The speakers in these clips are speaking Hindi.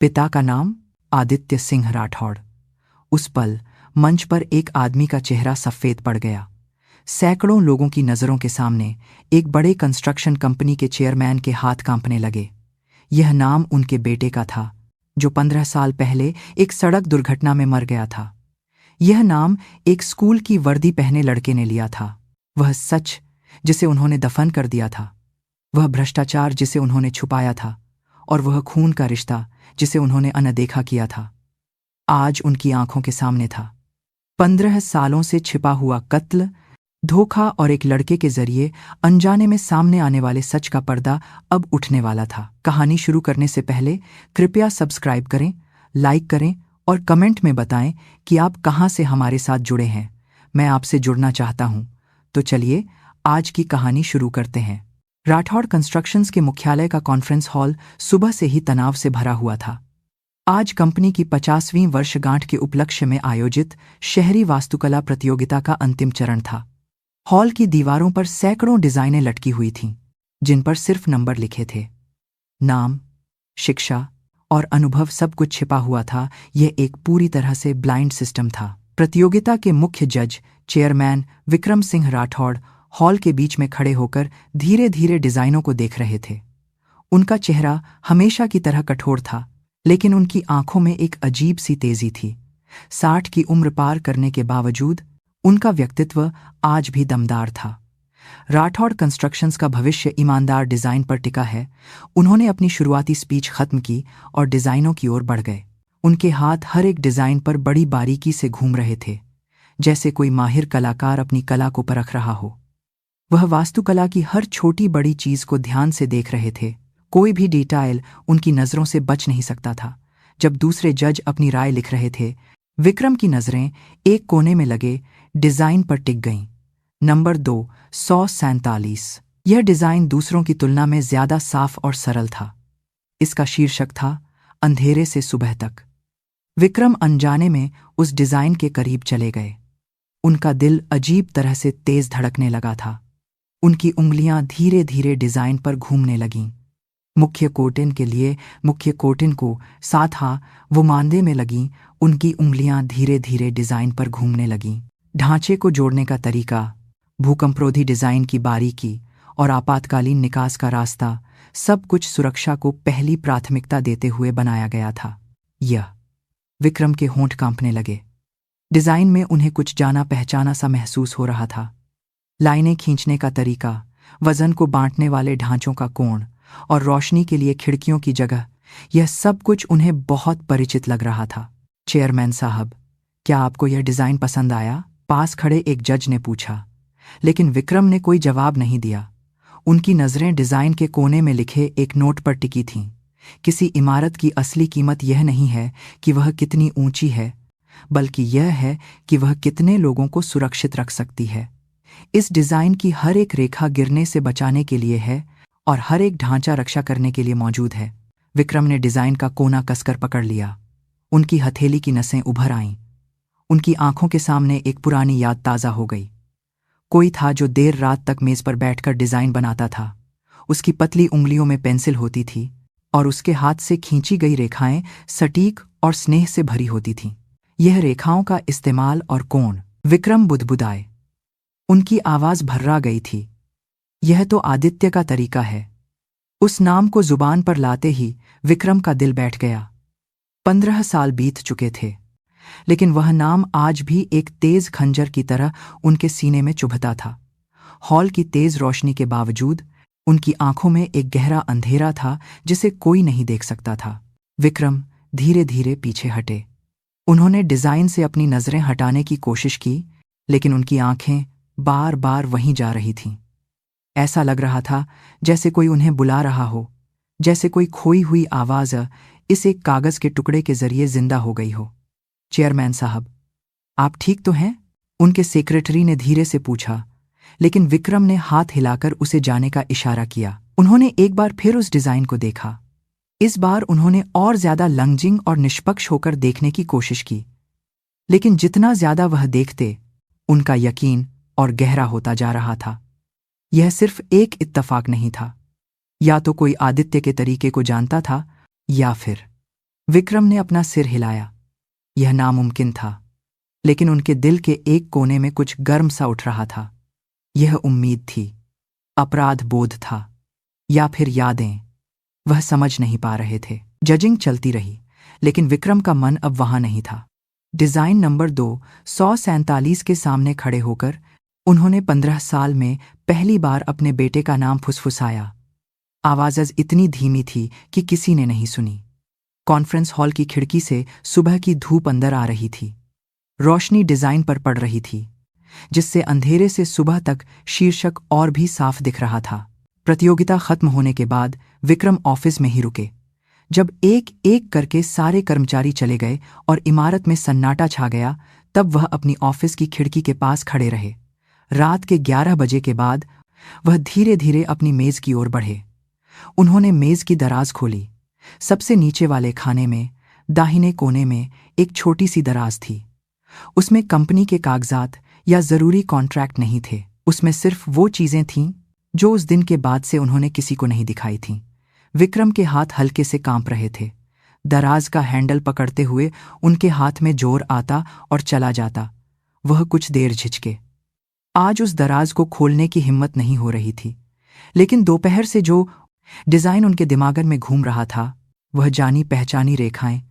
पिता का नाम आदित्य सिंह राठौड़। उस पल मंच पर एक आदमी का चेहरा सफेद पड़ गया। सैकड़ों लोगों की नजरों के सामने एक बड़े कंस्ट्रक्शन कंपनी के चेयरमैन के हाथ कांपने लगे। यह नाम उनके बेटे का था, जो 15 साल पहले एक सड़क दुर्घटना में मर गया था। यह नाम एक स्कूल की वर्दी पहने लड़के ने लिया था। वह सच जिसे उन्होंने दफन कर दिया था, वह भ्रष्टाचार जिसे उन्होंने छुपाया था, और वह खून का रिश्ता जिसे उन्होंने अनदेखा किया था, आज उनकी आंखों के सामने था। 15 सालों से छिपा हुआ कत्ल, धोखा और एक लड़के के जरिए अनजाने में सामने आने वाले सच का पर्दा अब उठने वाला था। कहानी शुरू करने से पहले कृपया सब्सक्राइब करें, लाइक करें और कमेंट में बताएं कि आप कहां से हमारे साथ जुड़े हैं। मैं आपसे जुड़ना चाहता हूं। तो चलिए आज की कहानी शुरू करते हैं। राठौड़ कंस्ट्रक्शंस के मुख्यालय का कॉन्फ्रेंस हॉल सुबह से ही तनाव से भरा हुआ था। आज कंपनी की 50वीं वर्षगांठ के उपलक्ष्य में आयोजित शहरी वास्तुकला प्रतियोगिता का अंतिम चरण था। हॉल की दीवारों पर सैकड़ों डिजाइनें लटकी हुई थीं, जिन पर सिर्फ नंबर लिखे थे। नाम, शिक्षा और अनुभव सब कुछ छिपा हुआ था। यह एक पूरी तरह से ब्लाइंड सिस्टम था। प्रतियोगिता के मुख्य जज चेयरमैन विक्रम सिंह राठौड़ हॉल के बीच में खड़े होकर धीरे धीरे डिजाइनों को देख रहे थे। उनका चेहरा हमेशा की तरह कठोर था, लेकिन उनकी आंखों में एक अजीब सी तेजी थी। 60 की उम्र पार करने के बावजूद उनका व्यक्तित्व आज भी दमदार था। राठौड़ कंस्ट्रक्शंस का भविष्य ईमानदार डिजाइन पर टिका है। उन्होंने अपनी शुरुआती स्पीच खत्म की और डिजाइनों की ओर बढ़ गए। उनके हाथ हर एक डिजाइन पर बड़ी बारीकी से घूम रहे थे, जैसे कोई माहिर कलाकार अपनी कला को परख रहा हो। वह वास्तुकला की हर छोटी बड़ी चीज को ध्यान से देख रहे थे। कोई भी डिटेल उनकी नजरों से बच नहीं सकता था। जब दूसरे जज अपनी राय लिख रहे थे, विक्रम की नजरें एक कोने में लगे डिजाइन पर टिक गईं। नंबर 2, 147। यह डिजाइन दूसरों की तुलना में ज्यादा साफ और सरल था। इसका शीर्षक था अंधेरे से सुबह तक। विक्रम अनजाने में उस डिजाइन के करीब चले गए। उनका दिल अजीब तरह से तेज धड़कने लगा था। उनकी उंगलियां धीरे धीरे डिजाइन पर घूमने लगीं। मुख्य कोटिन को साधा वो मांदे में लगीं। उनकी उंगलियां धीरे धीरे डिजाइन पर घूमने लगीं। ढांचे को जोड़ने का तरीका, भूकंपरोधी डिजाइन की बारीकी और आपातकालीन निकास का रास्ता, सब कुछ सुरक्षा को पहली प्राथमिकता देते हुए बनाया गया था। विक्रम के होंठ कांपने लगे। डिजाइन में उन्हें कुछ जाना पहचाना सा महसूस हो रहा था। लाइनें खींचने का तरीका, वजन को बांटने वाले ढांचों का कोण और रोशनी के लिए खिड़कियों की जगह, यह सब कुछ उन्हें बहुत परिचित लग रहा था। चेयरमैन साहब, क्या आपको यह डिजाइन पसंद आया? पास खड़े एक जज ने पूछा, लेकिन विक्रम ने कोई जवाब नहीं दिया। उनकी नजरें डिजाइन के कोने में लिखे एक नोट पर टिकी थीं। किसी इमारत की असली कीमत यह नहीं है कि वह कितनी ऊंची है, बल्कि यह है कि वह कितने लोगों को सुरक्षित रख सकती है। इस डिजाइन की हर एक रेखा गिरने से बचाने के लिए है और हर एक ढांचा रक्षा करने के लिए मौजूद है। विक्रम ने डिजाइन का कोना कसकर पकड़ लिया। उनकी हथेली की नसें उभर आईं। उनकी आंखों के सामने एक पुरानी याद ताजा हो गई। कोई था जो देर रात तक मेज पर बैठकर डिजाइन बनाता था। उसकी पतली उंगलियों में पेंसिल होती थी और उसके हाथ से खींची गई रेखाएं सटीक और स्नेह से भरी होती थीं। यह रेखाओं का इस्तेमाल और कोण। विक्रम बुदबुदाए। उनकी आवाज भर्रा गई थी। यह तो आदित्य का तरीका है। उस नाम को जुबान पर लाते ही विक्रम का दिल बैठ गया। 15 साल बीत चुके थे, लेकिन वह नाम आज भी एक तेज खंजर की तरह उनके सीने में चुभता था। हॉल की तेज रोशनी के बावजूद उनकी आंखों में एक गहरा अंधेरा था जिसे कोई नहीं देख सकता था। विक्रम धीरे धीरे पीछे हटे। उन्होंने डिजाइन से अपनी नजरें हटाने की कोशिश की, लेकिन उनकी आंखें बार बार वहीं जा रही थीं। ऐसा लग रहा था जैसे कोई उन्हें बुला रहा हो, जैसे कोई खोई हुई आवाज इस एक कागज के टुकड़े के जरिए जिंदा हो गई हो। चेयरमैन साहब, आप ठीक तो हैं? उनके सेक्रेटरी ने धीरे से पूछा, लेकिन विक्रम ने हाथ हिलाकर उसे जाने का इशारा किया। उन्होंने एक बार फिर उस डिजाइन को देखा। इस बार उन्होंने और ज्यादा लंजिंग और निष्पक्ष होकर देखने की कोशिश की, लेकिन जितना ज्यादा वह देखते, उनका यकीन और गहरा होता जा रहा था। यह सिर्फ एक इत्तफाक नहीं था। या तो कोई आदित्य के तरीके को जानता था, या फिर विक्रम ने अपना सिर हिलाया। यह नामुमकिन था, लेकिन उनके दिल के एक कोने में कुछ गर्म सा उठ रहा था। यह उम्मीद थी, अपराध बोध था, या फिर यादें। वह समझ नहीं पा रहे थे। जजिंग चलती रही, लेकिन विक्रम का मन अब वहां नहीं था। डिजाइन नंबर 247 के सामने खड़े होकर उन्होंने 15 साल में पहली बार अपने बेटे का नाम फुसफुसाया। आवाज़ इतनी धीमी थी कि किसी ने नहीं सुनी। कॉन्फ्रेंस हॉल की खिड़की से सुबह की धूप अंदर आ रही थी। रोशनी डिजाइन पर पड़ रही थी, जिससे अंधेरे से सुबह तक शीर्षक और भी साफ दिख रहा था। प्रतियोगिता खत्म होने के बाद विक्रम ऑफिस में ही रुके। जब एक एक करके सारे कर्मचारी चले गए और इमारत में सन्नाटा छा गया, तब वह अपनी ऑफिस की खिड़की के पास खड़े रहे। रात के 11 बजे के बाद वह धीरे धीरे अपनी मेज की ओर बढ़े। उन्होंने मेज की दराज खोली। सबसे नीचे वाले खाने में दाहिने कोने में एक छोटी सी दराज थी। उसमें कंपनी के कागजात या जरूरी कॉन्ट्रैक्ट नहीं थे। उसमें सिर्फ वो चीजें थीं जो उस दिन के बाद से उन्होंने किसी को नहीं दिखाई थीं। विक्रम के हाथ हल्के से कांप रहे थे। दराज का हैंडल पकड़ते हुए उनके हाथ में जोर आता और चला जाता। वह कुछ देर झिझके। आज उस दराज को खोलने की हिम्मत नहीं हो रही थी, लेकिन दोपहर से जो डिजाइन उनके दिमाग में घूम रहा था, वह जानी पहचानी रेखाएं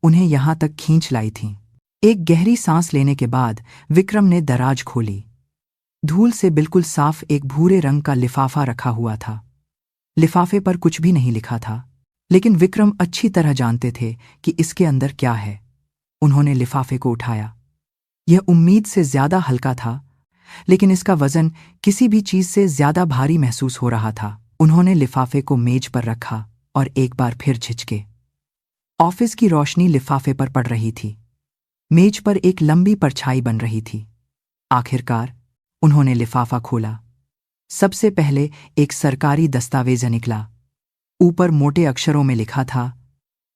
उन्हें यहां तक खींच लाई थीं। एक गहरी सांस लेने के बाद विक्रम ने दराज खोली। धूल से बिल्कुल साफ एक भूरे रंग का लिफाफा रखा हुआ था। लिफाफे पर कुछ भी नहीं लिखा था, लेकिन विक्रम अच्छी तरह जानते थे कि इसके अंदर क्या है। उन्होंने लिफाफे को उठाया। यह उम्मीद से ज्यादा हल्का था, लेकिन इसका वजन किसी भी चीज से ज्यादा भारी महसूस हो रहा था। उन्होंने लिफाफे को मेज पर रखा और एक बार फिर झिझके। ऑफिस की रोशनी लिफाफे पर पड़ रही थी। मेज पर एक लंबी परछाई बन रही थी। आखिरकार उन्होंने लिफाफा खोला। सबसे पहले एक सरकारी दस्तावेज निकला। ऊपर मोटे अक्षरों में लिखा था,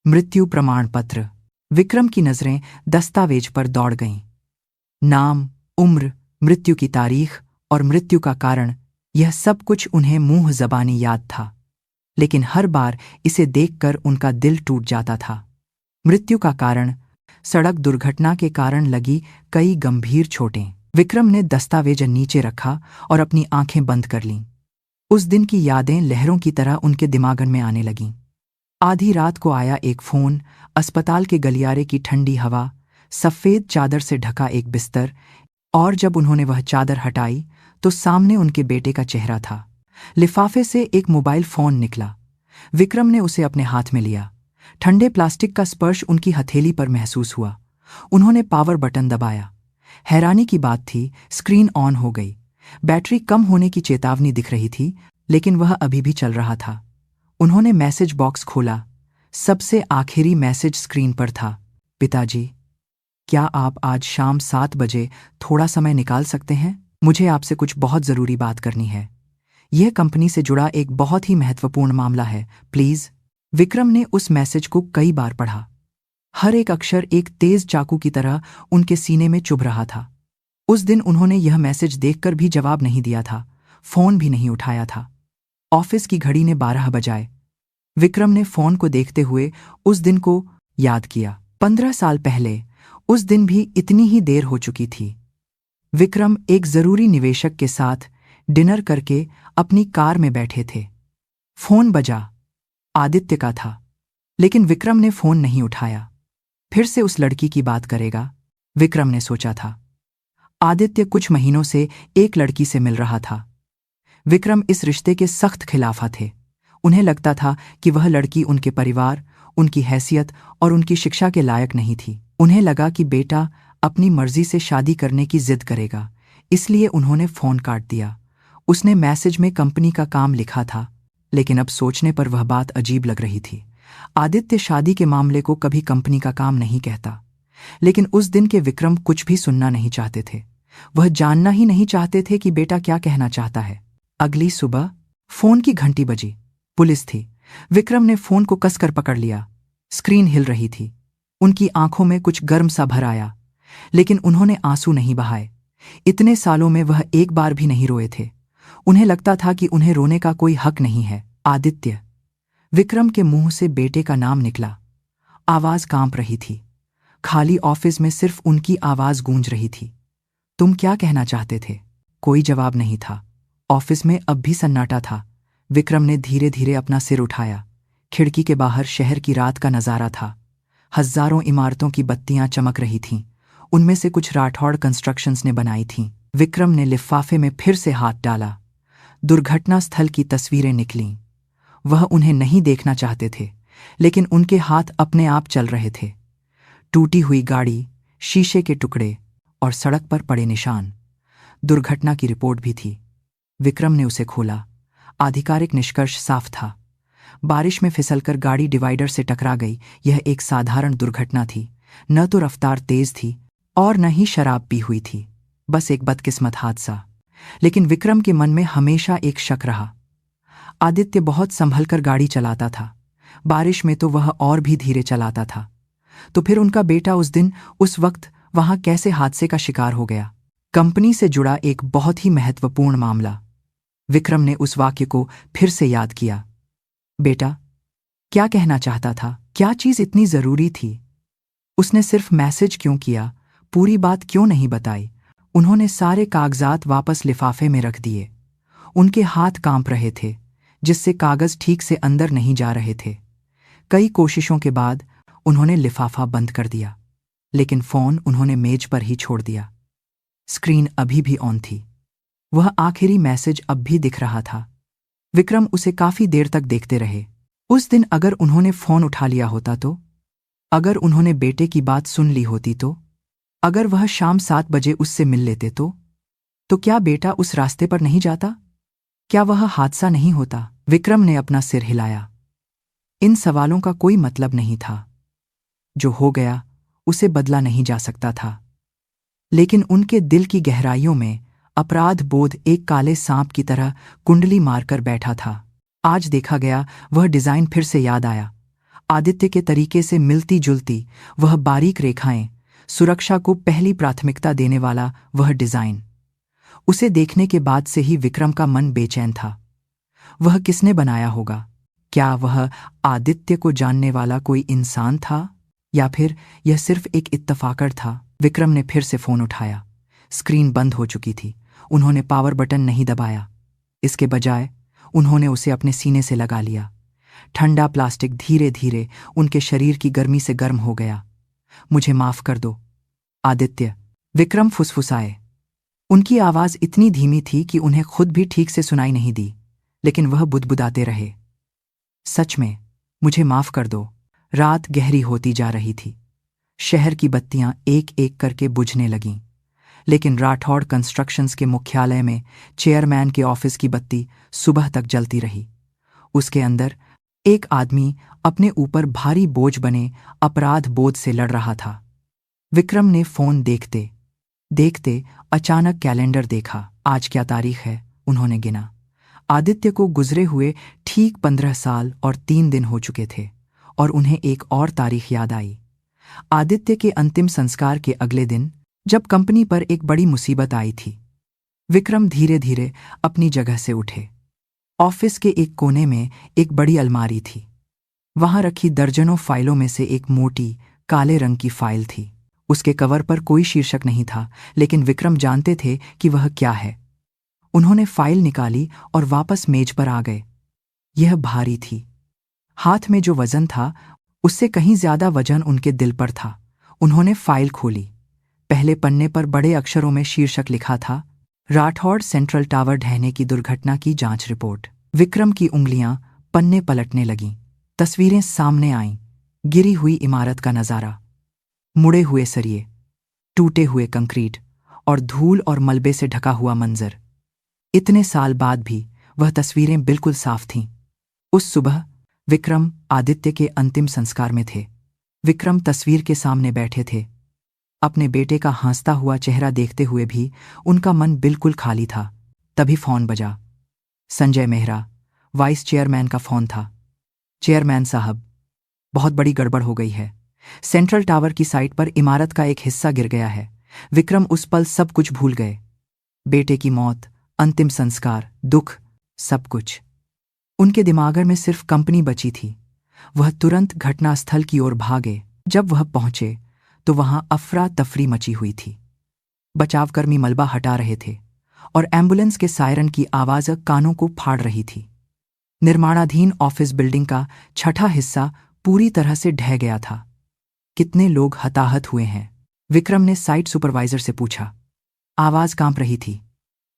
मृत्यु प्रमाण पत्र। विक्रम की नजरें दस्तावेज पर दौड़ गईं। नाम, उम्र, मृत्यु की तारीख और मृत्यु का कारण, यह सब कुछ उन्हें मुंह ज़बानी याद था, लेकिन हर बार इसे देखकर उनका दिल टूट जाता था। मृत्यु का कारण, सड़क दुर्घटना के कारण लगी कई गंभीर चोटें। विक्रम ने दस्तावेज नीचे रखा और अपनी आंखें बंद कर लीं। उस दिन की यादें लहरों की तरह उनके दिमाग में आने लगीं। आधी रात को आया एक फोन, अस्पताल के गलियारे की ठंडी हवा, सफ़ेद चादर से ढका एक बिस्तर, और जब उन्होंने वह चादर हटाई तो सामने उनके बेटे का चेहरा था। लिफाफे से एक मोबाइल फोन निकला। विक्रम ने उसे अपने हाथ में लिया। ठंडे प्लास्टिक का स्पर्श उनकी हथेली पर महसूस हुआ। उन्होंने पावर बटन दबाया। हैरानी की बात थी, स्क्रीन ऑन हो गई। बैटरी कम होने की चेतावनी दिख रही थी, लेकिन वह अभी भी चल रहा था। उन्होंने मैसेज बॉक्स खोला। सबसे आखिरी मैसेज स्क्रीन पर था, पिताजी, क्या आप आज शाम 7 बजे थोड़ा समय निकाल सकते हैं? मुझे आपसे कुछ बहुत ज़रूरी बात करनी है। यह कंपनी से जुड़ा एक बहुत ही महत्वपूर्ण मामला है, प्लीज़। विक्रम ने उस मैसेज को कई बार पढ़ा। हर एक अक्षर एक तेज चाकू की तरह उनके सीने में चुभ रहा था। उस दिन उन्होंने यह मैसेज देखकर भी जवाब नहीं दिया था, फोन भी नहीं उठाया था। ऑफिस की घड़ी ने 12 बजाए। विक्रम ने फोन को देखते हुए उस दिन को याद किया। 15 साल पहले उस दिन भी इतनी ही देर हो चुकी थी। विक्रम एक जरूरी निवेशक के साथ डिनर करके अपनी कार में बैठे थे। फोन बजा। आदित्य का था, लेकिन विक्रम ने फोन नहीं उठाया। फिर से उस लड़की की बात करेगा, विक्रम ने सोचा था। आदित्य कुछ महीनों से एक लड़की से मिल रहा था। विक्रम इस रिश्ते के सख्त खिलाफा थे। उन्हें लगता था कि वह लड़की उनके परिवार, उनकी हैसियत और उनकी शिक्षा के लायक नहीं थी। उन्हें लगा कि बेटा अपनी मर्जी से शादी करने की जिद करेगा, इसलिए उन्होंने फोन काट दिया। उसने मैसेज में कंपनी का काम लिखा था, लेकिन अब सोचने पर वह बात अजीब लग रही थी। आदित्य शादी के मामले को कभी कंपनी का काम नहीं कहता, लेकिन उस दिन के विक्रम कुछ भी सुनना नहीं चाहते थे। वह जानना ही नहीं चाहते थे कि बेटा क्या कहना चाहता है। अगली सुबह फोन की घंटी बजी। पुलिस थी। विक्रम ने फोन को कसकर पकड़ लिया। स्क्रीन हिल रही थी। उनकी आंखों में कुछ गर्म सा भर आया, लेकिन उन्होंने आंसू नहीं बहाए। इतने सालों में वह एक बार भी नहीं रोए थे। उन्हें लगता था कि उन्हें रोने का कोई हक नहीं है। आदित्य। विक्रम के मुंह से बेटे का नाम निकला। आवाज कांप रही थी। खाली ऑफिस में सिर्फ उनकी आवाज गूंज रही थी। तुम क्या कहना चाहते थे? कोई जवाब नहीं था। ऑफिस में अब भी सन्नाटा था। विक्रम ने धीरे धीरे अपना सिर उठाया। खिड़की के बाहर शहर की रात का नजारा था। हजारों इमारतों की बत्तियां चमक रही थीं। उनमें से कुछ राठौड़ कंस्ट्रक्शंस ने बनाई थीं। विक्रम ने लिफाफे में फिर से हाथ डाला। दुर्घटना स्थल की तस्वीरें निकलीं। वह उन्हें नहीं देखना चाहते थे, लेकिन उनके हाथ अपने आप चल रहे थे। टूटी हुई गाड़ी, शीशे के टुकड़े और सड़क पर पड़े निशान। दुर्घटना की रिपोर्ट भी थी। विक्रम ने उसे खोला। आधिकारिक निष्कर्ष साफ था। बारिश में फिसलकर गाड़ी डिवाइडर से टकरा गई। यह एक साधारण दुर्घटना थी। न तो रफ्तार तेज थी और न ही शराब पी हुई थी। बस एक बदकिस्मत हादसा। लेकिन विक्रम के मन में हमेशा एक शक रहा। आदित्य बहुत संभलकर गाड़ी चलाता था। बारिश में तो वह और भी धीरे चलाता था। तो फिर उनका बेटा उस दिन, उस वक्त वहां कैसे हादसे का शिकार हो गया? कंपनी से जुड़ा एक बहुत ही महत्वपूर्ण मामला। विक्रम ने उस वाक्य को फिर से याद किया। बेटा, क्या कहना चाहता था? क्या चीज इतनी जरूरी थी? उसने सिर्फ मैसेज क्यों किया? पूरी बात क्यों नहीं बताई? उन्होंने सारे कागजात वापस लिफाफे में रख दिए। उनके हाथ कांप रहे थे, जिससे कागज ठीक से अंदर नहीं जा रहे थे। कई कोशिशों के बाद उन्होंने लिफाफा बंद कर दिया, लेकिन फोन उन्होंने मेज पर ही छोड़ दिया। स्क्रीन अभी भी ऑन थी। वह आखिरी मैसेज अब भी दिख रहा था। विक्रम उसे काफी देर तक देखते रहे। उस दिन अगर उन्होंने फोन उठा लिया होता तो? अगर उन्होंने बेटे की बात सुन ली होती तो? अगर वह शाम 7 बजे उससे मिल लेते तो? क्या बेटा उस रास्ते पर नहीं जाता? क्या वह हादसा नहीं होता? विक्रम ने अपना सिर हिलाया। इन सवालों का कोई मतलब नहीं था। जो हो गया उसे बदला नहीं जा सकता था। लेकिन उनके दिल की गहराइयों में अपराध बोध एक काले सांप की तरह कुंडली मारकर बैठा था। आज देखा गया वह डिजाइन फिर से याद आया। आदित्य के तरीके से मिलती जुलती वह बारीक रेखाएं, सुरक्षा को पहली प्राथमिकता देने वाला वह डिजाइन। उसे देखने के बाद से ही विक्रम का मन बेचैन था। वह किसने बनाया होगा? क्या वह आदित्य को जानने वाला कोई इंसान था, या फिर यह सिर्फ एक इत्तफाकर था? विक्रम ने फिर से फोन उठाया। स्क्रीन बंद हो चुकी थी। उन्होंने पावर बटन नहीं दबाया। इसके बजाय उन्होंने उसे अपने सीने से लगा लिया। ठंडा प्लास्टिक धीरे धीरे उनके शरीर की गर्मी से गर्म हो गया। मुझे माफ कर दो आदित्य, विक्रम फुसफुसाए। उनकी आवाज इतनी धीमी थी कि उन्हें खुद भी ठीक से सुनाई नहीं दी, लेकिन वह बुदबुदाते रहे। सच में, मुझे माफ कर दो। रात गहरी होती जा रही थी। शहर की बत्तियां एक एक करके बुझने लगीं, लेकिन राठौड़ कंस्ट्रक्शंस के मुख्यालय में चेयरमैन के ऑफिस की बत्ती सुबह तक जलती रही। उसके अंदर एक आदमी अपने ऊपर भारी बोझ बने अपराध बोध से लड़ रहा था। विक्रम ने फोन देखते देखते अचानक कैलेंडर देखा। आज क्या तारीख है? उन्होंने गिना। आदित्य को गुजरे हुए ठीक 15 साल और 3 दिन हो चुके थे, और उन्हें एक और तारीख याद आई। आदित्य के अंतिम संस्कार के अगले दिन, जब कंपनी पर एक बड़ी मुसीबत आई थी। विक्रम धीरे धीरे अपनी जगह से उठे। ऑफिस के एक कोने में एक बड़ी अलमारी थी। वहां रखी दर्जनों फाइलों में से एक मोटी काले रंग की फाइल थी। उसके कवर पर कोई शीर्षक नहीं था, लेकिन विक्रम जानते थे कि वह क्या है। उन्होंने फाइल निकाली और वापस मेज पर आ गए। यह भारी थी। हाथ में जो वजन था, उससे कहीं ज्यादा वजन उनके दिल पर था। उन्होंने फाइल खोली। पहले पन्ने पर बड़े अक्षरों में शीर्षक लिखा था, राठौड़ सेंट्रल टावर ढहने की दुर्घटना की जांच रिपोर्ट। विक्रम की उंगलियां पन्ने पलटने लगीं। तस्वीरें सामने आईं। गिरी हुई इमारत का नजारा, मुड़े हुए सरिये, टूटे हुए कंक्रीट और धूल और मलबे से ढका हुआ मंजर। इतने साल बाद भी वह तस्वीरें बिल्कुल साफ थीं। उस सुबह विक्रम आदित्य के अंतिम संस्कार में थे। विक्रम तस्वीर के सामने बैठे थे। अपने बेटे का हंसता हुआ चेहरा देखते हुए भी उनका मन बिल्कुल खाली था। तभी फोन बजा। संजय मेहरा, वाइस चेयरमैन का फोन था। चेयरमैन साहब, बहुत बड़ी गड़बड़ हो गई है। सेंट्रल टावर की साइट पर इमारत का एक हिस्सा गिर गया है। विक्रम उस पल सब कुछ भूल गए। बेटे की मौत, अंतिम संस्कार, दुख, सब कुछ। उनके दिमाग में सिर्फ कंपनी बची थी। वह तुरंत घटनास्थल की ओर भागे। जब वह पहुंचे तो वहां अफरा तफरी मची हुई थी। बचावकर्मी मलबा हटा रहे थे और एम्बुलेंस के सायरन की आवाज कानों को फाड़ रही थी। निर्माणाधीन ऑफिस बिल्डिंग का छठा हिस्सा पूरी तरह से ढह गया था। कितने लोग हताहत हुए हैं? विक्रम ने साइट सुपरवाइजर से पूछा। आवाज कांप रही थी।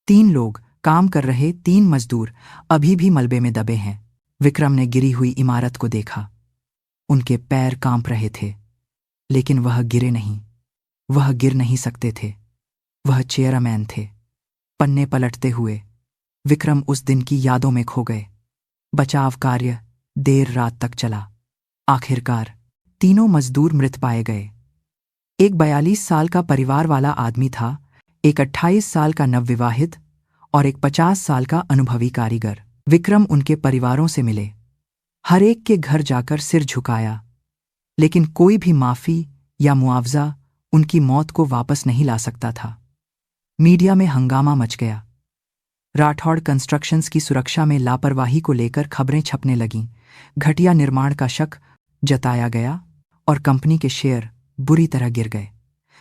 3 लोग, काम कर रहे 3 मजदूर अभी भी मलबे में दबे हैं। विक्रम ने गिरी हुई इमारत को देखा। उनके पैर कांप रहे थे, लेकिन वह गिरे नहीं। वह गिर नहीं सकते थे। वह चेयरमैन थे। पन्ने पलटते हुए विक्रम उस दिन की यादों में खो गए। बचाव कार्य देर रात तक चला। आखिरकार तीनों मजदूर मृत पाए गए। एक 42 साल का परिवार वाला आदमी था, एक 28 साल का नवविवाहित और एक 50 साल का अनुभवी कारीगर। विक्रम उनके परिवारों से मिले। हर एक के घर जाकर सिर झुकाया, लेकिन कोई भी माफी या मुआवजा उनकी मौत को वापस नहीं ला सकता था। मीडिया में हंगामा मच गया। राठौड़ कंस्ट्रक्शंस की सुरक्षा में लापरवाही को लेकर खबरें छपने लगीं। घटिया निर्माण का शक जताया गया और कंपनी के शेयर बुरी तरह गिर गए।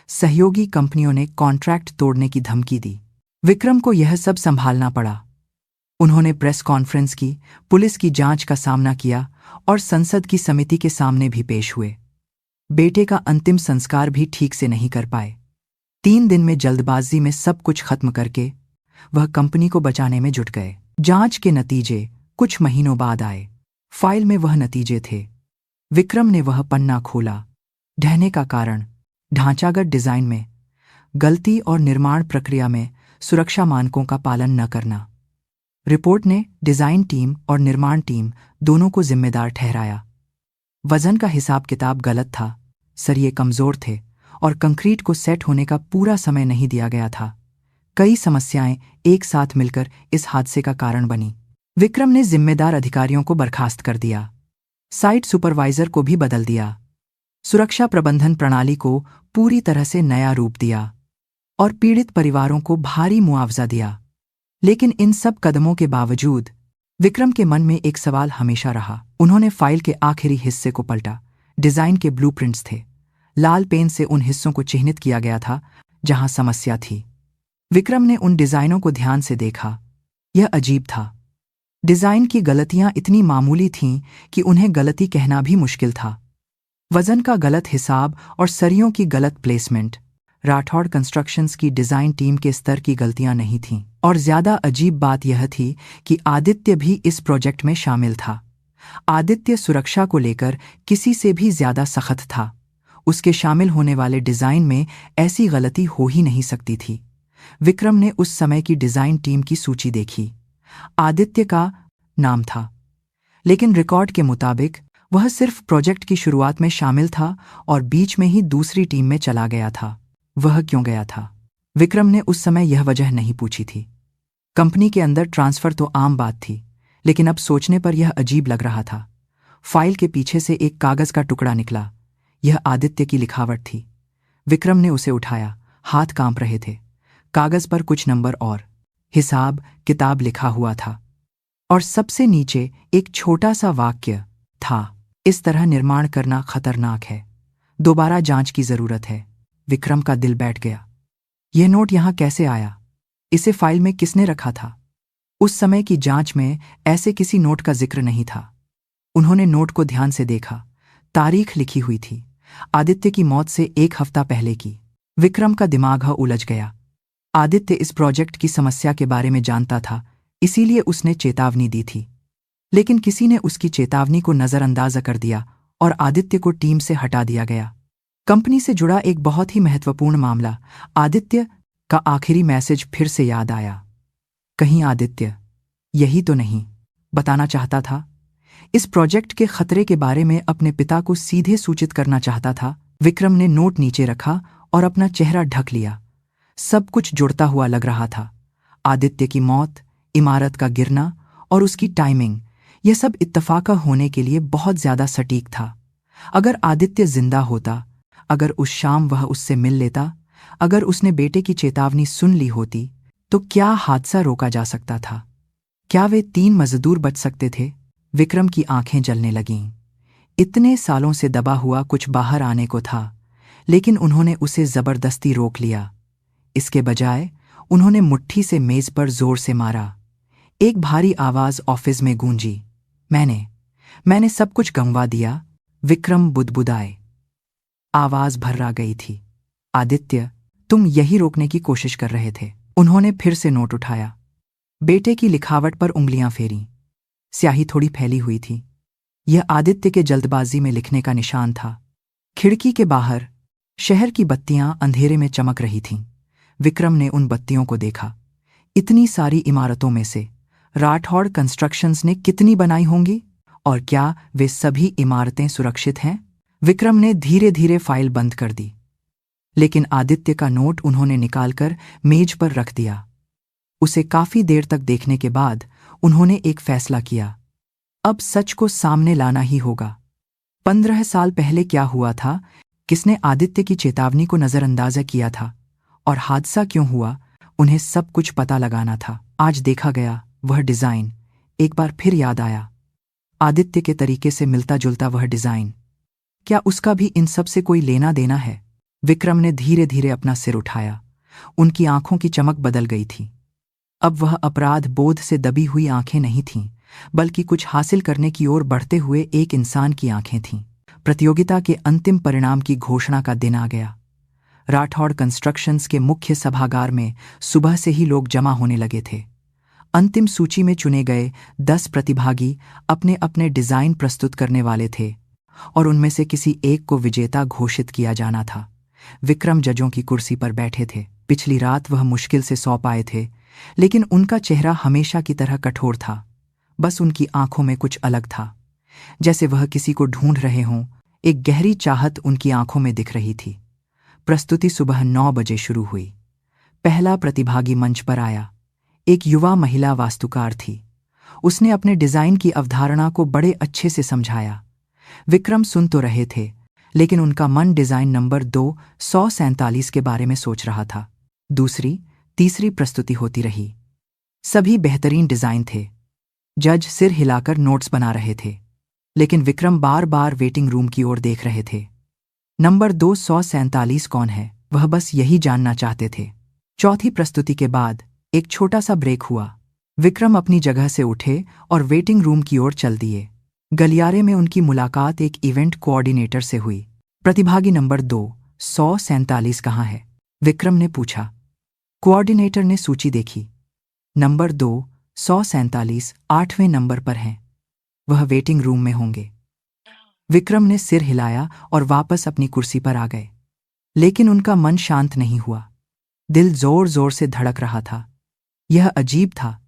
सहयोगी कंपनियों ने कॉन्ट्रैक्ट तोड़ने की धमकी दी। विक्रम को यह सब संभालना पड़ा। उन्होंने प्रेस कॉन्फ्रेंस की, पुलिस की जांच का सामना किया और संसद की समिति के सामने भी पेश हुए। बेटे का अंतिम संस्कार भी ठीक से नहीं कर पाए। 3 दिन में जल्दबाजी में सब कुछ खत्म करके वह कंपनी को बचाने में जुट गए। जांच के नतीजे कुछ महीनों बाद आए। फाइल में वह नतीजे थे। विक्रम ने वह पन्ना खोला। ढहने का कारण ढांचागत डिजाइन में गलती और निर्माण प्रक्रिया में सुरक्षा मानकों का पालन न करना। रिपोर्ट ने डिजाइन टीम और निर्माण टीम दोनों को जिम्मेदार ठहराया। वजन का हिसाब किताब गलत था, सरिये कमजोर थे और कंक्रीट को सेट होने का पूरा समय नहीं दिया गया था। कई समस्याएं एक साथ मिलकर इस हादसे का कारण बनी। विक्रम ने जिम्मेदार अधिकारियों को बर्खास्त कर दिया। साइट सुपरवाइजर को भी बदल दिया। सुरक्षा प्रबंधन प्रणाली को पूरी तरह से नया रूप दिया और पीड़ित परिवारों को भारी मुआवजा दिया। लेकिन इन सब कदमों के बावजूद विक्रम के मन में एक सवाल हमेशा रहा। उन्होंने फाइल के आखिरी हिस्से को पलटा। डिजाइन के ब्लूप्रिंट्स थे। लाल पेन से उन हिस्सों को चिह्नित किया गया था जहां समस्या थी। विक्रम ने उन डिजाइनों को ध्यान से देखा। यह अजीब था। डिजाइन की गलतियां इतनी मामूली थीं कि उन्हें गलती कहना भी मुश्किल था। वजन का गलत हिसाब और सरियों की गलत प्लेसमेंट। राठौड़ कंस्ट्रक्शंस की डिजाइन टीम के स्तर की गलतियां नहीं थीं। और ज्यादा अजीब बात यह थी कि आदित्य भी इस प्रोजेक्ट में शामिल था। आदित्य सुरक्षा को लेकर किसी से भी ज्यादा सख्त था। उसके शामिल होने वाले डिजाइन में ऐसी गलती हो ही नहीं सकती थी। विक्रम ने उस समय की डिजाइन टीम की सूची देखी। आदित्य का नाम था, लेकिन रिकॉर्ड के मुताबिक वह सिर्फ प्रोजेक्ट की शुरुआत में शामिल था और बीच में ही दूसरी टीम में चला गया था। वह क्यों गया था? विक्रम ने उस समय यह वजह नहीं पूछी थी। कंपनी के अंदर ट्रांसफर तो आम बात थी, लेकिन अब सोचने पर यह अजीब लग रहा था। फाइल के पीछे से एक कागज का टुकड़ा निकला। यह आदित्य की लिखावट थी। विक्रम ने उसे उठाया। हाथ कांप रहे थे। कागज पर कुछ नंबर और हिसाब किताब लिखा हुआ था और सबसे नीचे एक छोटा सा वाक्य था, इस तरह निर्माण करना खतरनाक है, दोबारा जांच की जरूरत है। विक्रम का दिल बैठ गया। यह नोट यहां कैसे आया? इसे फाइल में किसने रखा था? उस समय की जांच में ऐसे किसी नोट का जिक्र नहीं था। उन्होंने नोट को ध्यान से देखा। तारीख लिखी हुई थी, आदित्य की मौत से 1 हफ्ता पहले की। विक्रम का दिमाग उलझ गया। आदित्य इस प्रोजेक्ट की समस्या के बारे में जानता था, इसीलिए उसने चेतावनी दी थी। लेकिन किसी ने उसकी चेतावनी को नजरअंदाज कर दिया और आदित्य को टीम से हटा दिया गया। कंपनी से जुड़ा एक बहुत ही महत्वपूर्ण मामला, आदित्य का आखिरी मैसेज फिर से याद आया। कहीं आदित्य यही तो नहीं बताना चाहता था? इस प्रोजेक्ट के खतरे के बारे में अपने पिता को सीधे सूचित करना चाहता था। विक्रम ने नोट नीचे रखा और अपना चेहरा ढक लिया। सब कुछ जुड़ता हुआ लग रहा था। आदित्य की मौत, इमारत का गिरना और उसकी टाइमिंग, यह सब इत्तफाक होने के लिए बहुत ज्यादा सटीक था। अगर आदित्य जिंदा होता, अगर उस शाम वह उससे मिल लेता, अगर उसने बेटे की चेतावनी सुन ली होती, तो क्या हादसा रोका जा सकता था? क्या वे 3 मजदूर बच सकते थे? विक्रम की आंखें जलने लगीं। इतने सालों से दबा हुआ कुछ बाहर आने को था, लेकिन उन्होंने उसे जबरदस्ती रोक लिया। इसके बजाय उन्होंने मुट्ठी से मेज पर जोर से मारा। एक भारी आवाज ऑफिस में गूंजी। मैंने सब कुछ गंवा दिया। विक्रम बुदबुदाए। आवाज भर्रा गई थी। आदित्य, तुम यही रोकने की कोशिश कर रहे थे। उन्होंने फिर से नोट उठाया। बेटे की लिखावट पर उंगलियां फेरी। स्याही थोड़ी फैली हुई थी। यह आदित्य के जल्दबाजी में लिखने का निशान था। खिड़की के बाहर शहर की बत्तियां अंधेरे में चमक रही थीं। विक्रम ने उन बत्तियों को देखा। इतनी सारी इमारतों में से राठौड़ कंस्ट्रक्शंस ने कितनी बनाई होंगी, और क्या वे सभी इमारतें सुरक्षित हैं? विक्रम ने धीरे धीरे फाइल बंद कर दी, लेकिन आदित्य का नोट उन्होंने निकालकर मेज पर रख दिया। उसे काफी देर तक देखने के बाद उन्होंने एक फैसला किया। अब सच को सामने लाना ही होगा। 15 साल पहले क्या हुआ था? किसने आदित्य की चेतावनी को नजरअंदाज किया था, और हादसा क्यों हुआ? उन्हें सब कुछ पता लगाना था। आज देखा गया वह डिजाइन एक बार फिर याद आया। आदित्य के तरीके से मिलता जुलता वह डिजाइन। क्या उसका भी इन सब से कोई लेना देना है? विक्रम ने धीरे धीरे अपना सिर उठाया। उनकी आंखों की चमक बदल गई थी। अब वह अपराध बोध से दबी हुई आंखें नहीं थीं, बल्कि कुछ हासिल करने की ओर बढ़ते हुए एक इंसान की आंखें थीं। प्रतियोगिता के अंतिम परिणाम की घोषणा का दिन आ गया। राठौड़ कंस्ट्रक्शंस के मुख्य सभागार में सुबह से ही लोग जमा होने लगे थे। अंतिम सूची में चुने गए 10 प्रतिभागी अपने अपने डिजाइन प्रस्तुत करने वाले थे, और उनमें से किसी एक को विजेता घोषित किया जाना था। विक्रम जजों की कुर्सी पर बैठे थे। पिछली रात वह मुश्किल से सो पाए थे, लेकिन उनका चेहरा हमेशा की तरह कठोर था। बस उनकी आंखों में कुछ अलग था, जैसे वह किसी को ढूंढ रहे हों। एक गहरी चाहत उनकी आंखों में दिख रही थी। प्रस्तुति सुबह 9 बजे शुरू हुई। पहला प्रतिभागी मंच पर आया। एक युवा महिला वास्तुकार थी। उसने अपने डिजाइन की अवधारणा को बड़े अच्छे से समझाया। विक्रम सुन तो रहे थे, लेकिन उनका मन डिजाइन नंबर 247 के बारे में सोच रहा था। दूसरी, तीसरी प्रस्तुति होती रही। सभी बेहतरीन डिजाइन थे। जज सिर हिलाकर नोट्स बना रहे थे, लेकिन विक्रम बार बार वेटिंग रूम की ओर देख रहे थे। नंबर 247 कौन है? वह बस यही जानना चाहते थे। चौथी प्रस्तुति के बाद एक छोटा सा ब्रेक हुआ। विक्रम अपनी जगह से उठे और वेटिंग रूम की ओर चल दिए। गलियारे में उनकी मुलाकात एक इवेंट कोऑर्डिनेटर से हुई। प्रतिभागी नंबर 247 कहाँ है? विक्रम ने पूछा। कोऑर्डिनेटर ने सूची देखी। नंबर 247 8वें नंबर पर हैं। वह वेटिंग रूम में होंगे। विक्रम ने सिर हिलाया और वापस अपनी कुर्सी पर आ गए, लेकिन उनका मन शांत नहीं हुआ। दिल जोर जोर से धड़क रहा था। यह अजीब था।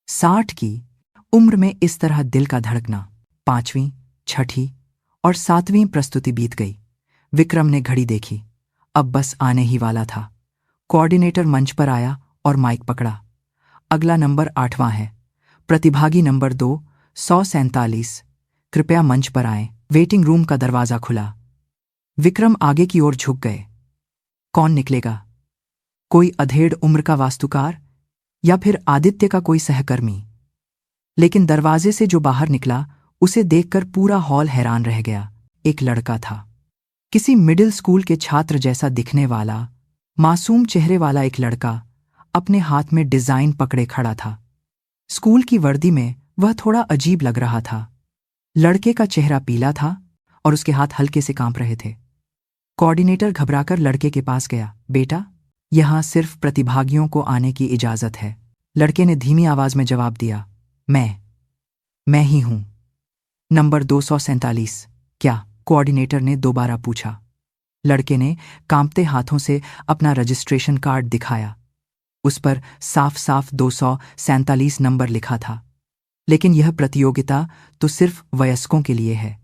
60 की उम्र में इस तरह दिल का धड़कना। 5वीं, 6ठी और 7वीं प्रस्तुति बीत गई। विक्रम ने घड़ी देखी। अब बस आने ही वाला था। कोऑर्डिनेटर मंच पर आया और माइक पकड़ा। अगला नंबर 8वां है। प्रतिभागी नंबर 247, कृपया मंच पर आएं। वेटिंग रूम का दरवाजा खुला। विक्रम आगे की ओर झुक गए। कौन निकलेगा? कोई अधेड़ उम्र का वास्तुकार, या फिर आदित्य का कोई सहकर्मी? लेकिन दरवाजे से जो बाहर निकला, उसे देखकर पूरा हॉल हैरान रह गया। एक लड़का था। किसी मिडिल स्कूल के छात्र जैसा दिखने वाला, मासूम चेहरे वाला एक लड़का, अपने हाथ में डिजाइन पकड़े खड़ा था। स्कूल की वर्दी में वह थोड़ा अजीब लग रहा था। लड़के का चेहरा पीला था और उसके हाथ हल्के से कांप रहे थे। कोऑर्डिनेटर घबराकर लड़के के पास गया। बेटा, यहां सिर्फ प्रतिभागियों को आने की इजाजत है। लड़के ने धीमी आवाज में जवाब दिया। मैं ही हूं। नंबर 247 क्या? कोऑर्डिनेटर ने दोबारा पूछा। लड़के ने कांपते हाथों से अपना रजिस्ट्रेशन कार्ड दिखाया। उस पर साफ साफ 247 नंबर लिखा था। लेकिन यह प्रतियोगिता तो सिर्फ वयस्कों के लिए है।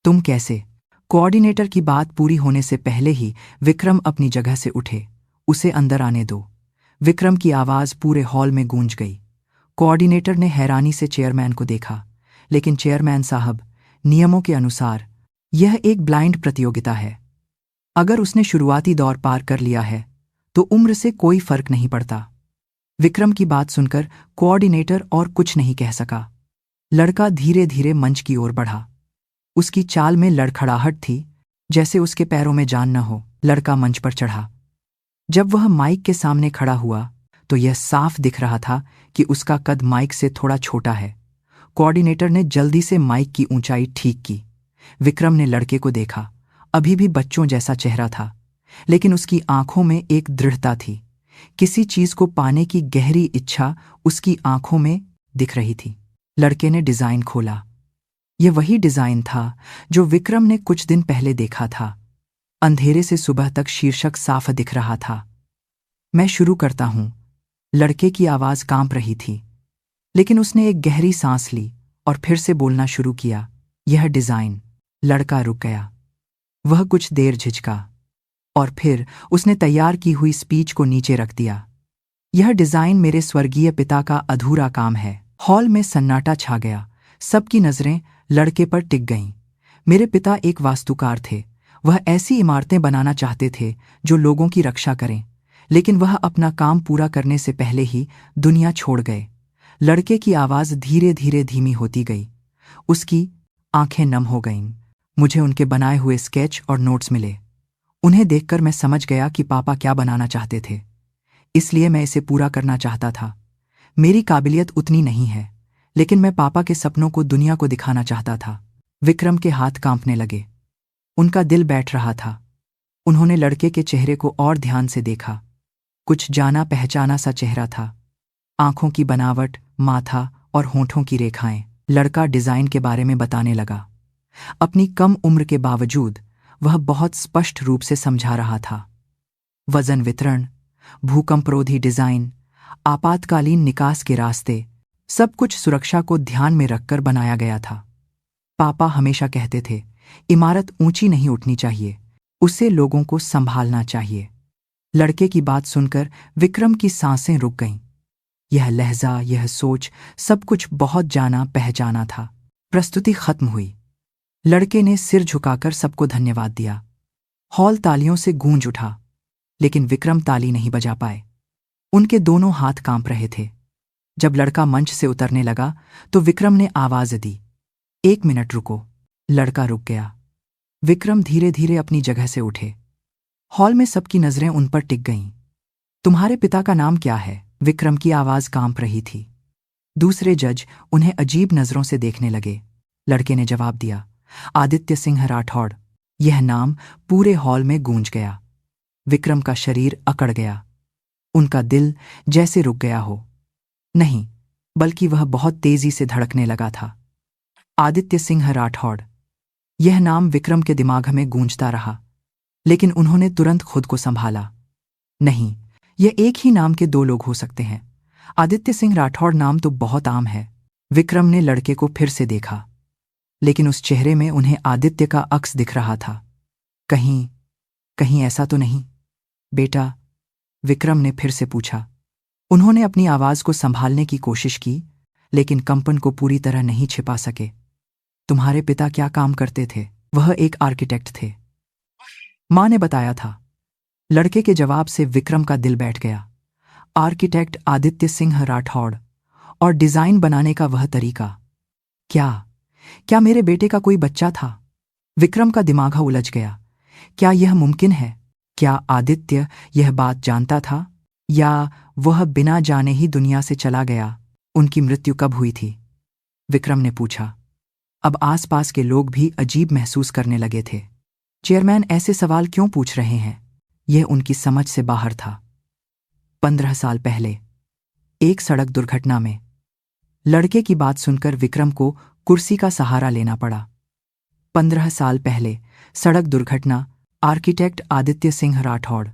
तुम कैसे? कोऑर्डिनेटर की बात पूरी होने से पहले ही विक्रम अपनी जगह से उठे। उसे अंदर आने दो। विक्रम की आवाज पूरे हॉल में गूंज गई। कोऑर्डिनेटर ने हैरानी से चेयरमैन को देखा, लेकिन चेयरमैन साहब, नियमों के अनुसार यह एक ब्लाइंड प्रतियोगिता है। अगर उसने शुरुआती दौर पार कर लिया है तो उम्र से कोई फर्क नहीं पड़ता। विक्रम की बात सुनकर कोऑर्डिनेटर और कुछ नहीं कह सका। लड़का धीरे धीरे मंच की ओर बढ़ा। उसकी चाल में लड़खड़ाहट थी, जैसे उसके पैरों में जान न हो। लड़का मंच पर चढ़ा। जब वह माइक के सामने खड़ा हुआ तो यह साफ दिख रहा था कि उसका कद माइक से थोड़ा छोटा है। कोऑर्डिनेटर ने जल्दी से माइक की ऊंचाई ठीक की। विक्रम ने लड़के को देखा। अभी भी बच्चों जैसा चेहरा था, लेकिन उसकी आंखों में एक दृढ़ता थी। किसी चीज को पाने की गहरी इच्छा उसकी आंखों में दिख रही थी। लड़के ने डिजाइन खोला। यह वही डिजाइन था जो विक्रम ने कुछ दिन पहले देखा था। अंधेरे से सुबह तक शीर्षक साफ दिख रहा था। मैं शुरू करता हूं। लड़के की आवाज कांप रही थी, लेकिन उसने एक गहरी सांस ली और फिर से बोलना शुरू किया। यह डिजाइन। लड़का रुक गया। वह कुछ देर झिझका और फिर उसने तैयार की हुई स्पीच को नीचे रख दिया। यह डिजाइन मेरे स्वर्गीय पिता का अधूरा काम है। हॉल में सन्नाटा छा गया। सबकी नजरें लड़के पर टिक गईं। मेरे पिता एक वास्तुकार थे। वह ऐसी इमारतें बनाना चाहते थे जो लोगों की रक्षा करें, लेकिन वह अपना काम पूरा करने से पहले ही दुनिया छोड़ गए। लड़के की आवाज धीरे धीरे धीमी होती गई। उसकी आंखें नम हो गईं। मुझे उनके बनाए हुए स्केच और नोट्स मिले। उन्हें देखकर मैं समझ गया कि पापा क्या बनाना चाहते थे, इसलिए मैं इसे पूरा करना चाहता था। मेरी काबिलियत उतनी नहीं है, लेकिन मैं पापा के सपनों को दुनिया को दिखाना चाहता था। विक्रम के हाथ कांपने लगे। उनका दिल बैठ रहा था। उन्होंने लड़के के चेहरे को और ध्यान से देखा। कुछ जाना पहचाना सा चेहरा था। आंखों की बनावट, माथा और होंठों की रेखाएं। लड़का डिजाइन के बारे में बताने लगा। अपनी कम उम्र के बावजूद वह बहुत स्पष्ट रूप से समझा रहा था। वजन वितरण, भूकंपरोधी डिजाइन, आपातकालीन निकास के रास्ते, सब कुछ सुरक्षा को ध्यान में रखकर बनाया गया था। पापा हमेशा कहते थे, इमारत ऊंची नहीं उठनी चाहिए, उसे लोगों को संभालना चाहिए। लड़के की बात सुनकर विक्रम की सांसें रुक गईं। यह लहजा, यह सोच, सब कुछ बहुत जाना पहचाना था। प्रस्तुति खत्म हुई। लड़के ने सिर झुकाकर सबको धन्यवाद दिया। हॉल तालियों से गूंज उठा, लेकिन विक्रम ताली नहीं बजा पाए। उनके दोनों हाथ कांप रहे थे। जब लड़का मंच से उतरने लगा तो विक्रम ने आवाज दी, 1 मिनट रुको। लड़का रुक गया। विक्रम धीरे धीरे अपनी जगह से उठे। हॉल में सबकी नजरें उन पर टिक गईं। तुम्हारे पिता का नाम क्या है? विक्रम की आवाज कांप रही थी। दूसरे जज उन्हें अजीब नजरों से देखने लगे। लड़के ने जवाब दिया, आदित्य सिंह राठौड़। यह नाम पूरे हॉल में गूंज गया। विक्रम का शरीर अकड़ गया। उनका दिल जैसे रुक गया हो। नहीं, बल्कि वह बहुत तेजी से धड़कने लगा था। आदित्य सिंह राठौड़। यह नाम विक्रम के दिमाग में गूंजता रहा, लेकिन उन्होंने तुरंत खुद को संभाला। नहीं, यह एक ही नाम के 2 लोग हो सकते हैं। आदित्य सिंह राठौड़ नाम तो बहुत आम है। विक्रम ने लड़के को फिर से देखा, लेकिन उस चेहरे में उन्हें आदित्य का अक्स दिख रहा था। कहीं कहीं ऐसा तो नहीं बेटा? विक्रम ने फिर से पूछा। उन्होंने अपनी आवाज को संभालने की कोशिश की, लेकिन कंपन को पूरी तरह नहीं छिपा सके। तुम्हारे पिता क्या काम करते थे? वह एक आर्किटेक्ट थे, मां ने बताया था। लड़के के जवाब से विक्रम का दिल बैठ गया। आर्किटेक्ट आदित्य सिंह राठौड़, और डिजाइन बनाने का वह तरीका। क्या मेरे बेटे का कोई बच्चा था? विक्रम का दिमाग उलझ गया। क्या यह मुमकिन है? क्या आदित्य यह बात जानता था, या वह बिना जाने ही दुनिया से चला गया? उनकी मृत्यु कब हुई थी? विक्रम ने पूछा। अब आसपास के लोग भी अजीब महसूस करने लगे थे। चेयरमैन ऐसे सवाल क्यों पूछ रहे हैं? यह उनकी समझ से बाहर था। 15 साल पहले एक सड़क दुर्घटना में। लड़के की बात सुनकर विक्रम को कुर्सी का सहारा लेना पड़ा। 15 साल पहले सड़क दुर्घटना, आर्किटेक्ट आदित्य सिंह राठौड़।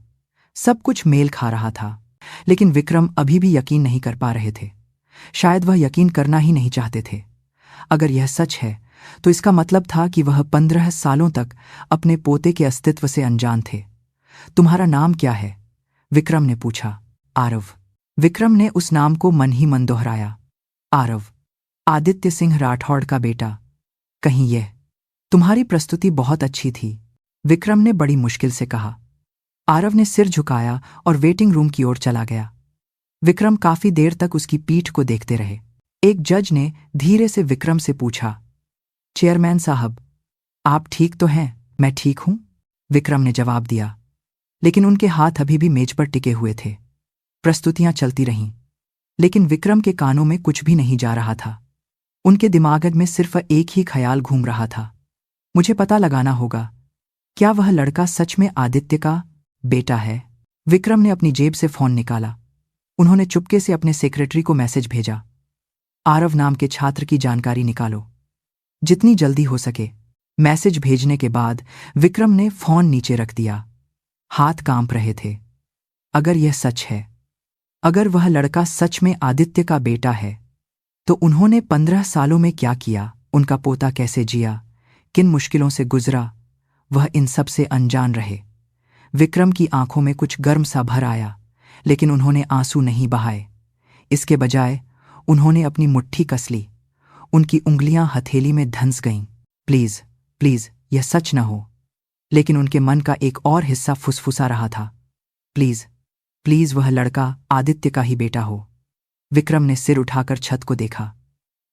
सब कुछ मेल खा रहा था, लेकिन विक्रम अभी भी यकीन नहीं कर पा रहे थे। शायद वह यकीन करना ही नहीं चाहते थे। अगर यह सच है तो इसका मतलब था कि वह 15 सालों तक अपने पोते के अस्तित्व से अनजान थे। तुम्हारा नाम क्या है? विक्रम ने पूछा। आरव। विक्रम ने उस नाम को मन ही मन दोहराया। आरव, आदित्य सिंह राठौड़ का बेटा। कहीं यह? तुम्हारी प्रस्तुति बहुत अच्छी थी, विक्रम ने बड़ी मुश्किल से कहा। आरव ने सिर झुकाया और वेटिंग रूम की ओर चला गया। विक्रम काफी देर तक उसकी पीठ को देखते रहे। एक जज ने धीरे से विक्रम से पूछा, चेयरमैन साहब, आप ठीक तो हैं? मैं ठीक हूं, विक्रम ने जवाब दिया, लेकिन उनके हाथ अभी भी मेज पर टिके हुए थे। प्रस्तुतियां चलती रहीं, लेकिन विक्रम के कानों में कुछ भी नहीं जा रहा था। उनके दिमाग में सिर्फ एक ही ख्याल घूम रहा था, मुझे पता लगाना होगा, क्या वह लड़का सच में आदित्य का बेटा है? विक्रम ने अपनी जेब से फोन निकाला। उन्होंने चुपके से अपने सेक्रेटरी को मैसेज भेजा, आरव नाम के छात्र की जानकारी निकालो, जितनी जल्दी हो सके। मैसेज भेजने के बाद विक्रम ने फोन नीचे रख दिया। हाथ कांप रहे थे। अगर यह सच है, अगर वह लड़का सच में आदित्य का बेटा है, तो उन्होंने 15 सालों में क्या किया, उनका पोता कैसे जिया, किन मुश्किलों से गुजरा, वह इन सब से अनजान रहे। विक्रम की आंखों में कुछ गर्म सा भर आया, लेकिन उन्होंने आंसू नहीं बहाए। इसके बजाय उन्होंने अपनी मुट्ठी कस ली। उनकी उंगलियां हथेली में धंस गईं। प्लीज, प्लीज, यह सच न हो। लेकिन उनके मन का एक और हिस्सा फुसफुसा रहा था, प्लीज, प्लीज वह लड़का आदित्य का ही बेटा हो। विक्रम ने सिर उठाकर छत को देखा।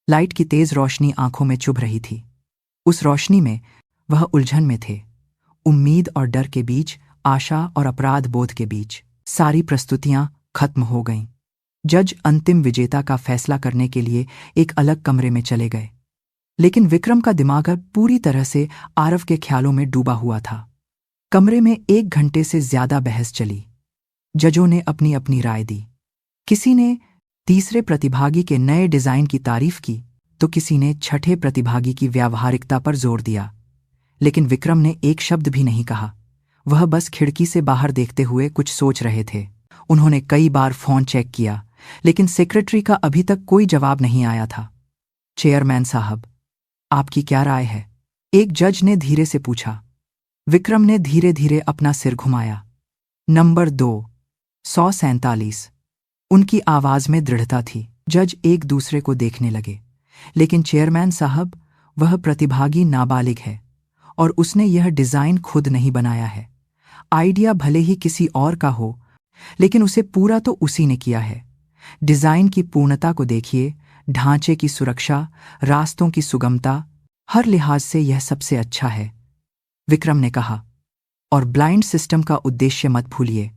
लाइट की तेज रोशनी आंखों में चुभ रही थी। उस रोशनी में वह उलझन में थे, उम्मीद और डर के बीच, आशा और अपराध बोध के बीच। सारी प्रस्तुतियां खत्म हो गईं। जज अंतिम विजेता का फैसला करने के लिए एक अलग कमरे में चले गए, लेकिन विक्रम का दिमाग पूरी तरह से आरव के ख्यालों में डूबा हुआ था। कमरे में 1 घंटे से ज्यादा बहस चली। जजों ने अपनी अपनी राय दी। किसी ने तीसरे प्रतिभागी के नए डिजाइन की तारीफ की, तो किसी ने छठे प्रतिभागी की व्यावहारिकता पर जोर दिया। लेकिन विक्रम ने एक शब्द भी नहीं कहा। वह बस खिड़की से बाहर देखते हुए कुछ सोच रहे थे। उन्होंने कई बार फोन चेक किया, लेकिन सेक्रेटरी का अभी तक कोई जवाब नहीं आया था। चेयरमैन साहब, आपकी क्या राय है? एक जज ने धीरे से पूछा। विक्रम ने धीरे धीरे अपना सिर घुमाया। नंबर 2, 147। उनकी आवाज में दृढ़ता थी। जज एक दूसरे को देखने लगे। लेकिन चेयरमैन साहब, वह प्रतिभागी नाबालिग है और उसने यह डिजाइन खुद नहीं बनाया है। आइडिया भले ही किसी और का हो, लेकिन उसे पूरा तो उसी ने किया है। डिजाइन की पूर्णता को देखिए, ढांचे की सुरक्षा, रास्तों की सुगमता, हर लिहाज से यह सबसे अच्छा है, विक्रम ने कहा। और ब्लाइंड सिस्टम का उद्देश्य मत भूलिए।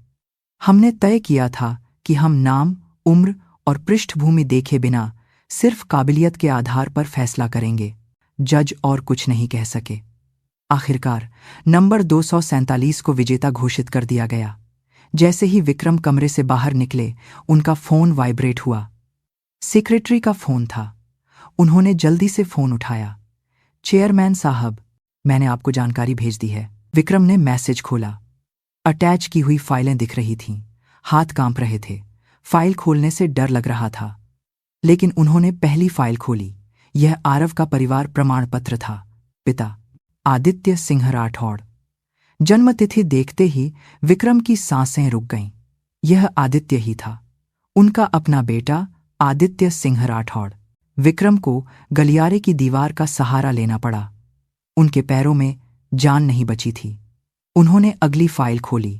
हमने तय किया था कि हम नाम, उम्र और पृष्ठभूमि देखे बिना सिर्फ काबिलियत के आधार पर फैसला करेंगे। जज और कुछ नहीं कह सके। आखिरकार नंबर 247 को विजेता घोषित कर दिया गया। जैसे ही विक्रम कमरे से बाहर निकले, उनका फोन वाइब्रेट हुआ। सेक्रेटरी का फोन था। उन्होंने जल्दी से फोन उठाया। चेयरमैन साहब, मैंने आपको जानकारी भेज दी है। विक्रम ने मैसेज खोला। अटैच की हुई फाइलें दिख रही थीं। हाथ कांप रहे थे। फाइल खोलने से डर लग रहा था, लेकिन उन्होंने पहली फाइल खोली। यह आरव का परिवार प्रमाण पत्र था। पिता आदित्य सिंह राठौड़। जन्मतिथि देखते ही विक्रम की सांसें रुक गईं। यह आदित्य ही था, उनका अपना बेटा आदित्य सिंह राठौड़। विक्रम को गलियारे की दीवार का सहारा लेना पड़ा। उनके पैरों में जान नहीं बची थी। उन्होंने अगली फाइल खोली।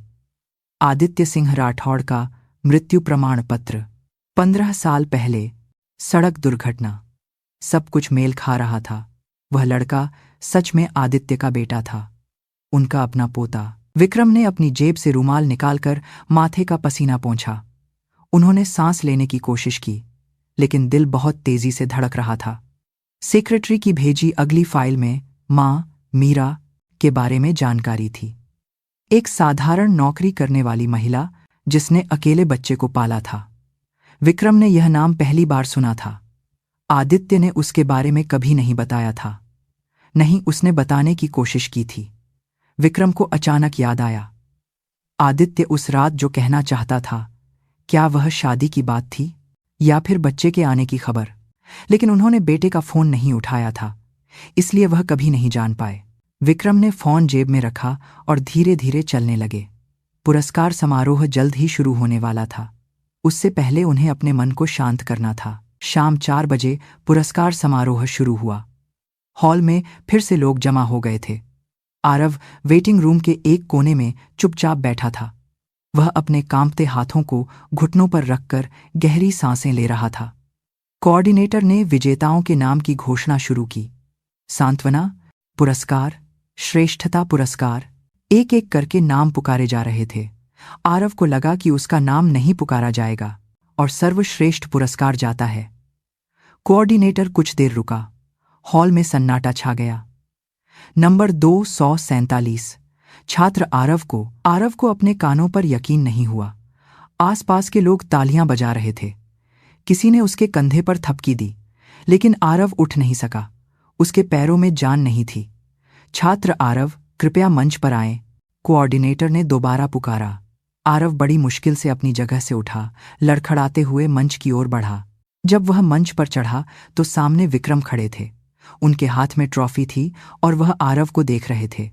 आदित्य सिंह राठौड़ का मृत्यु प्रमाण पत्र। 15 साल पहले सड़क दुर्घटना। सब कुछ मेल खा रहा था। वह लड़का सच में आदित्य का बेटा था, उनका अपना पोता। विक्रम ने अपनी जेब से रुमाल निकालकर माथे का पसीना पोंछा। उन्होंने सांस लेने की कोशिश की, लेकिन दिल बहुत तेजी से धड़क रहा था। सेक्रेटरी की भेजी अगली फाइल में मां मीरा के बारे में जानकारी थी। एक साधारण नौकरी करने वाली महिला जिसने अकेले बच्चे को पाला था। विक्रम ने यह नाम पहली बार सुना था। आदित्य ने उसके बारे में कभी नहीं बताया था, नहीं उसने बताने की कोशिश की थी। विक्रम को अचानक याद आया, आदित्य उस रात जो कहना चाहता था, क्या वह शादी की बात थी या फिर बच्चे के आने की खबर? लेकिन उन्होंने बेटे का फोन नहीं उठाया था, इसलिए वह कभी नहीं जान पाए। विक्रम ने फोन जेब में रखा और धीरे धीरे चलने लगे। पुरस्कार समारोह जल्द ही शुरू होने वाला था। उससे पहले उन्हें अपने मन को शांत करना था। शाम 4 बजे पुरस्कार समारोह शुरू हुआ। हॉल में फिर से लोग जमा हो गए थे। आरव वेटिंग रूम के एक कोने में चुपचाप बैठा था। वह अपने कांपते हाथों को घुटनों पर रखकर गहरी सांसें ले रहा था। कोऑर्डिनेटर ने विजेताओं के नाम की घोषणा शुरू की। सांत्वना, पुरस्कार, श्रेष्ठता पुरस्कार। एक एक करके नाम पुकारे जा रहे थे। आरव को लगा कि उसका नाम नहीं पुकारा जाएगा और सर्वश्रेष्ठ पुरस्कार जाता है। कोऑर्डिनेटर कुछ देर रुका। हॉल में सन्नाटा छा गया। नंबर 247। छात्र आरव को अपने कानों पर यकीन नहीं हुआ। आसपास के लोग तालियां बजा रहे थे। किसी ने उसके कंधे पर थपकी दी, लेकिन आरव उठ नहीं सका। उसके पैरों में जान नहीं थी। छात्र आरव, कृपया मंच पर आएं। कोऑर्डिनेटर ने दोबारा पुकारा। आरव बड़ी मुश्किल से अपनी जगह से उठा, लड़खड़ाते हुए मंच की ओर बढ़ा। जब वह मंच पर चढ़ा तो सामने विक्रम खड़े थे। उनके हाथ में ट्रॉफी थी और वह आरव को देख रहे थे।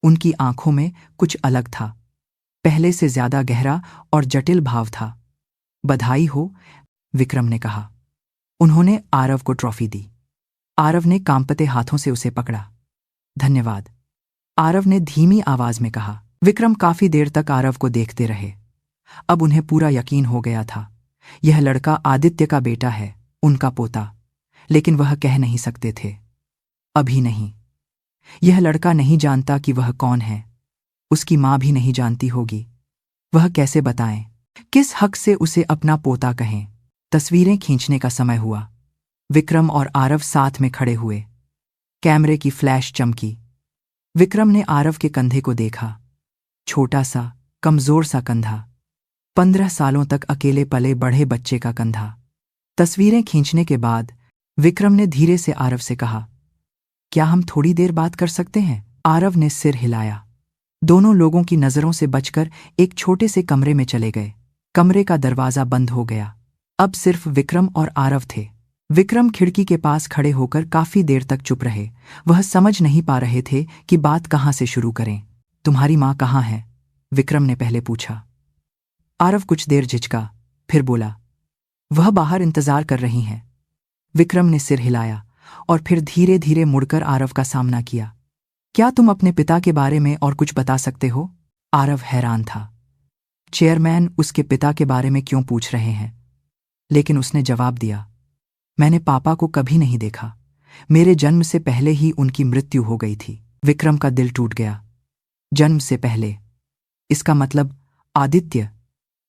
उनकी आंखों में कुछ अलग था, पहले से ज्यादा गहरा और जटिल भाव था। बधाई हो, विक्रम ने कहा। उन्होंने आरव को ट्रॉफी दी। आरव ने कांपते हाथों से उसे पकड़ा। धन्यवाद, आरव ने धीमी आवाज में कहा। विक्रम काफी देर तक आरव को देखते रहे। अब उन्हें पूरा यकीन हो गया था, यह लड़का आदित्य का बेटा है, उनका पोता। लेकिन वह कह नहीं सकते थे, अभी नहीं। यह लड़का नहीं जानता कि वह कौन है। उसकी मां भी नहीं जानती होगी। वह कैसे बताएं? किस हक से उसे अपना पोता कहें? तस्वीरें खींचने का समय हुआ। विक्रम और आरव साथ में खड़े हुए। कैमरे की फ्लैश चमकी। विक्रम ने आरव के कंधे को देखा। छोटा सा, कमजोर सा कंधा। 15 सालों तक अकेले पले बढ़े बच्चे का कंधा। तस्वीरें खींचने के बाद विक्रम ने धीरे से आरव से कहा, क्या हम थोड़ी देर बात कर सकते हैं? आरव ने सिर हिलाया। दोनों लोगों की नजरों से बचकर एक छोटे से कमरे में चले गए। कमरे का दरवाजा बंद हो गया। अब सिर्फ विक्रम और आरव थे। विक्रम खिड़की के पास खड़े होकर काफी देर तक चुप रहे। वह समझ नहीं पा रहे थे कि बात कहां से शुरू करें। तुम्हारी मां कहां है? विक्रम ने पहले पूछा। आरव कुछ देर झिझका, फिर बोला, वह बाहर इंतजार कर रही हैं। विक्रम ने सिर हिलाया और फिर धीरे धीरे मुड़कर आरव का सामना किया। क्या तुम अपने पिता के बारे में और कुछ बता सकते हो? आरव हैरान था। चेयरमैन उसके पिता के बारे में क्यों पूछ रहे हैं? लेकिन उसने जवाब दिया, मैंने पापा को कभी नहीं देखा। मेरे जन्म से पहले ही उनकी मृत्यु हो गई थी। विक्रम का दिल टूट गया। जन्म से पहले? इसका मतलब आदित्य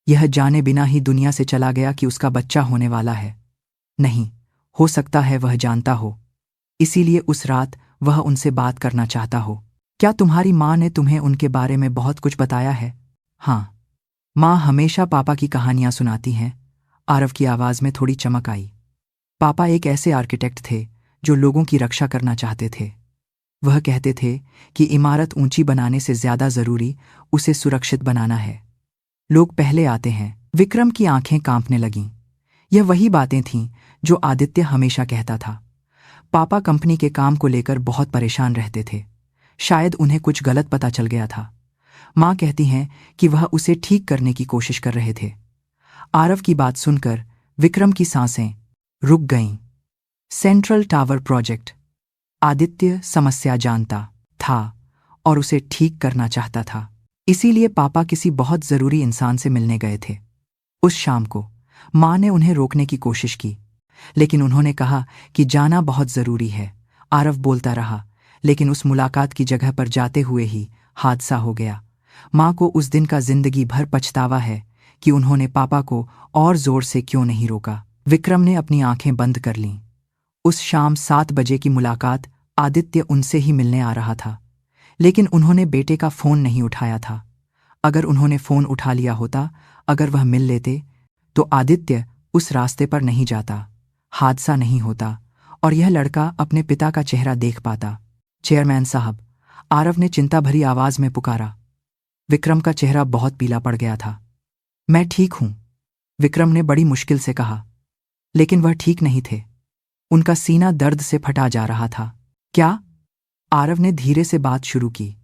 यह जाने बिना ही दुनिया से चला गया कि उसका बच्चा होने वाला है? नहीं, हो सकता है वह जानता हो, इसीलिए उस रात वह उनसे बात करना चाहता हो। क्या तुम्हारी माँ ने तुम्हें उनके बारे में बहुत कुछ बताया है? हाँ, माँ हमेशा पापा की कहानियां सुनाती हैं। आरव की आवाज में थोड़ी चमक आई। पापा एक ऐसे आर्किटेक्ट थे जो लोगों की रक्षा करना चाहते थे। वह कहते थे कि इमारत ऊंची बनाने से ज्यादा जरूरी उसे सुरक्षित बनाना है। लोग पहले आते हैं। विक्रम की आंखें कांपने लगीं। यह वही बातें थीं जो आदित्य हमेशा कहता था। पापा कंपनी के काम को लेकर बहुत परेशान रहते थे। शायद उन्हें कुछ गलत पता चल गया था। माँ कहती हैं कि वह उसे ठीक करने की कोशिश कर रहे थे। आरव की बात सुनकर विक्रम की सांसें रुक गईं। Central tower project. आदित्य समस्या जानता था और उसे ठीक करना चाहता था। इसीलिए पापा किसी बहुत जरूरी इंसान से मिलने गए थे। उस शाम को माँ ने उन्हें रोकने की कोशिश की, लेकिन उन्होंने कहा कि जाना बहुत जरूरी है। आरव बोलता रहा, लेकिन उस मुलाकात की जगह पर जाते हुए ही हादसा हो गया। माँ को उस दिन का जिंदगी भर पछतावा है कि उन्होंने पापा को और जोर से क्यों नहीं रोका। विक्रम ने अपनी आंखें बंद कर लीं। उस शाम 7 बजे की मुलाकात आदित्य उनसे ही मिलने आ रहा था, लेकिन उन्होंने बेटे का फोन नहीं उठाया था। अगर उन्होंने फोन उठा लिया होता, अगर वह मिल लेते, तो आदित्य उस रास्ते पर नहीं जाता, हादसा नहीं होता और यह लड़का अपने पिता का चेहरा देख पाता। चेयरमैन साहब, आरव ने चिंता भरी आवाज में पुकारा। विक्रम का चेहरा बहुत पीला पड़ गया था। मैं ठीक हूं, विक्रम ने बड़ी मुश्किल से कहा, लेकिन वह ठीक नहीं थे। उनका सीना दर्द से फटा जा रहा था। क्या? आरव ने धीरे से बात शुरू की।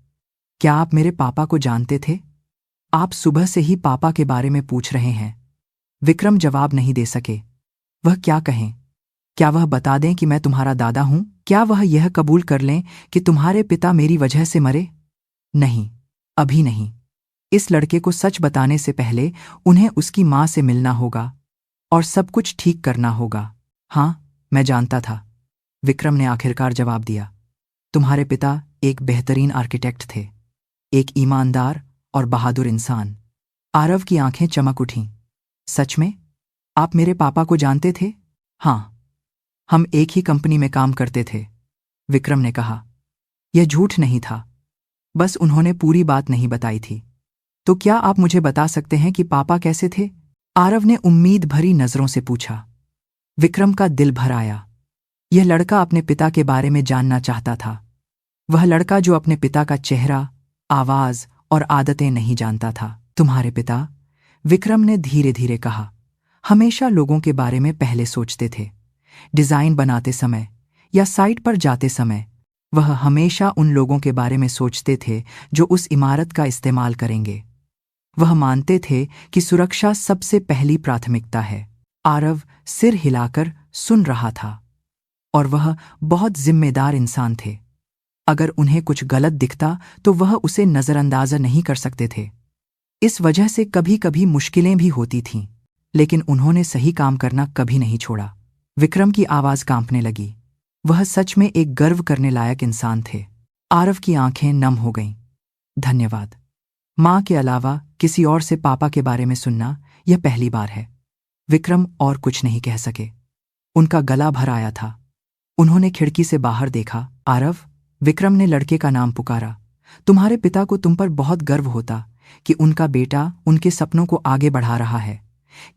क्या आप मेरे पापा को जानते थे? आप सुबह से ही पापा के बारे में पूछ रहे हैं। विक्रम जवाब नहीं दे सके। वह क्या कहें? क्या वह बता दें कि मैं तुम्हारा दादा हूं? क्या वह यह कबूल कर लें कि तुम्हारे पिता मेरी वजह से मरे? नहीं, अभी नहीं। इस लड़के को सच बताने से पहले उन्हें उसकी मां से मिलना होगा और सब कुछ ठीक करना होगा। हाँ, मैं जानता था, विक्रम ने आखिरकार जवाब दिया। तुम्हारे पिता एक बेहतरीन आर्किटेक्ट थे, एक ईमानदार और बहादुर इंसान। आरव की आंखें चमक उठीं। सच में? आप मेरे पापा को जानते थे? हाँ, हम एक ही कंपनी में काम करते थे, विक्रम ने कहा। यह झूठ नहीं था, बस उन्होंने पूरी बात नहीं बताई थी। तो क्या आप मुझे बता सकते हैं कि पापा कैसे थे? आरव ने उम्मीद भरी नजरों से पूछा। विक्रम का दिल भर आया। यह लड़का अपने पिता के बारे में जानना चाहता था। वह लड़का जो अपने पिता का चेहरा, आवाज और आदतें नहीं जानता था। तुम्हारे पिता, विक्रम ने धीरे धीरे कहा, हमेशा लोगों के बारे में पहले सोचते थे। डिजाइन बनाते समय या साइट पर जाते समय वह हमेशा उन लोगों के बारे में सोचते थे जो उस इमारत का इस्तेमाल करेंगे। वह मानते थे कि सुरक्षा सबसे पहली प्राथमिकता है। आरव सिर हिलाकर सुन रहा था, और वह बहुत जिम्मेदार इंसान थे। अगर उन्हें कुछ गलत दिखता तो वह उसे नजरअंदाज नहीं कर सकते थे। इस वजह से कभी कभी मुश्किलें भी होती थीं, लेकिन उन्होंने सही काम करना कभी नहीं छोड़ा। विक्रम की आवाज कांपने लगी। वह सच में एक गर्व करने लायक इंसान थे। आरव की आंखें नम हो गईं। धन्यवाद। मां के अलावा किसी और से पापा के बारे में सुनना यह पहली बार है। विक्रम और कुछ नहीं कह सके। उनका गला भर आया था। उन्होंने खिड़की से बाहर देखा। आरव, विक्रम ने लड़के का नाम पुकारा। तुम्हारे पिता को तुम पर बहुत गर्व होता कि उनका बेटा उनके सपनों को आगे बढ़ा रहा है।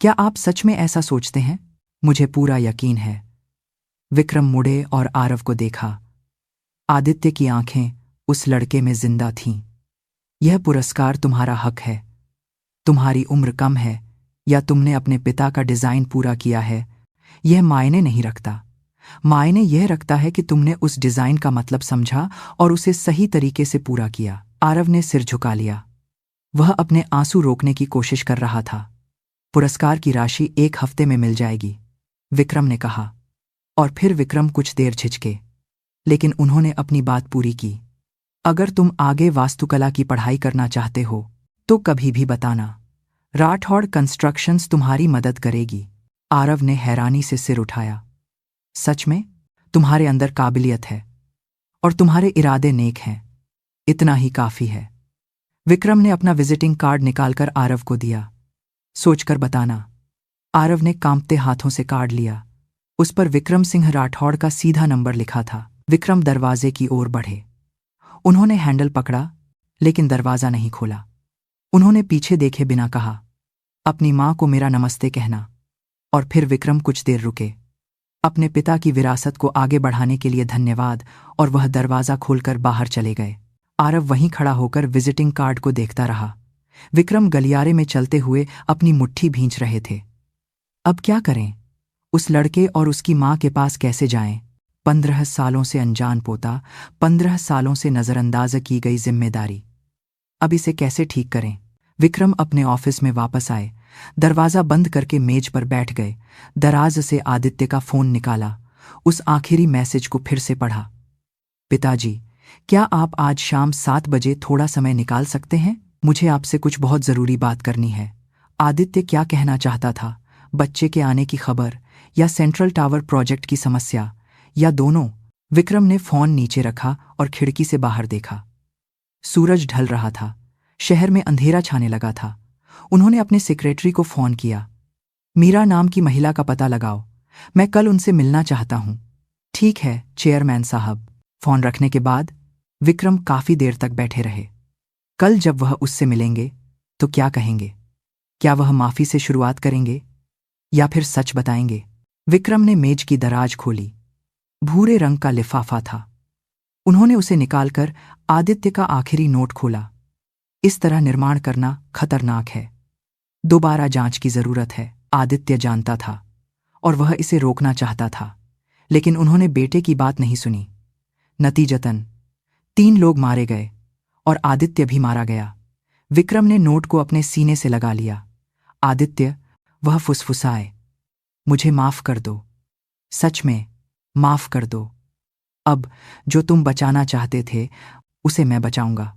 क्या आप सच में ऐसा सोचते हैं? मुझे पूरा यकीन है। विक्रम मुड़े और आरव को देखा। आदित्य की आंखें उस लड़के में जिंदा थीं। यह पुरस्कार तुम्हारा हक है। तुम्हारी उम्र कम है या तुमने अपने पिता का डिजाइन पूरा किया है, यह मायने नहीं रखता। मायने यह रखता है कि तुमने उस डिजाइन का मतलब समझा और उसे सही तरीके से पूरा किया। आरव ने सिर झुका लिया। वह अपने आंसू रोकने की कोशिश कर रहा था। पुरस्कार की राशि 1 हफ्ते में मिल जाएगी, विक्रम ने कहा। और फिर विक्रम कुछ देर झिझके, लेकिन उन्होंने अपनी बात पूरी की। अगर तुम आगे वास्तुकला की पढ़ाई करना चाहते हो तो कभी भी बताना। राठौड़ कंस्ट्रक्शंस तुम्हारी मदद करेगी। आरव ने हैरानी से सिर उठाया। सच में? तुम्हारे अंदर काबिलियत है और तुम्हारे इरादे नेक हैं। इतना ही काफी है। विक्रम ने अपना विजिटिंग कार्ड निकालकर आरव को दिया। सोचकर बताना। आरव ने कांपते हाथों से कार्ड लिया। उस पर विक्रम सिंह राठौड़ का सीधा नंबर लिखा था। विक्रम दरवाजे की ओर बढ़े। उन्होंने हैंडल पकड़ा, लेकिन दरवाजा नहीं खोला। उन्होंने पीछे देखे बिना कहा, अपनी मां को मेरा नमस्ते कहना। और फिर विक्रम कुछ देर रुके। अपने पिता की विरासत को आगे बढ़ाने के लिए धन्यवाद, और वह दरवाजा खोलकर बाहर चले गए। आरव वहीं खड़ा होकर विजिटिंग कार्ड को देखता रहा। विक्रम गलियारे में चलते हुए अपनी मुट्ठी भींच रहे थे। अब क्या करें? उस लड़के और उसकी मां के पास कैसे जाएं? 15 सालों से अनजान पोता, 15 सालों से नजरअंदाज की गई जिम्मेदारी। अब इसे कैसे ठीक करें? विक्रम अपने ऑफिस में वापस आए। दरवाजा बंद करके मेज पर बैठ गए। दराज से आदित्य का फोन निकाला। उस आखिरी मैसेज को फिर से पढ़ा। पिताजी, क्या आप आज शाम 7 बजे थोड़ा समय निकाल सकते हैं? मुझे आपसे कुछ बहुत जरूरी बात करनी है। आदित्य क्या कहना चाहता था? बच्चे के आने की खबर, या सेंट्रल टावर प्रोजेक्ट की समस्या, या दोनों? विक्रम ने फोन नीचे रखा और खिड़की से बाहर देखा। सूरज ढल रहा था। शहर में अंधेरा छाने लगा था। उन्होंने अपने सेक्रेटरी को फोन किया। मीरा नाम की महिला का पता लगाओ, मैं कल उनसे मिलना चाहता हूं। ठीक है चेयरमैन साहब। फोन रखने के बाद विक्रम काफी देर तक बैठे रहे। कल जब वह उससे मिलेंगे तो क्या कहेंगे? क्या वह माफी से शुरुआत करेंगे या फिर सच बताएंगे? विक्रम ने मेज की दराज खोली। भूरे रंग का लिफाफा था। उन्होंने उसे निकालकर आदित्य का आखिरी नोट खोला। इस तरह निर्माण करना खतरनाक है। दोबारा जांच की जरूरत है। आदित्य जानता था और वह इसे रोकना चाहता था, लेकिन उन्होंने बेटे की बात नहीं सुनी। नतीजतन 3 लोग मारे गए और आदित्य भी मारा गया। विक्रम ने नोट को अपने सीने से लगा लिया। आदित्य, वह फुसफुसाए, मुझे माफ कर दो। सच में माफ कर दो। अब जो तुम बचाना चाहते थे उसे मैं बचाऊंगा।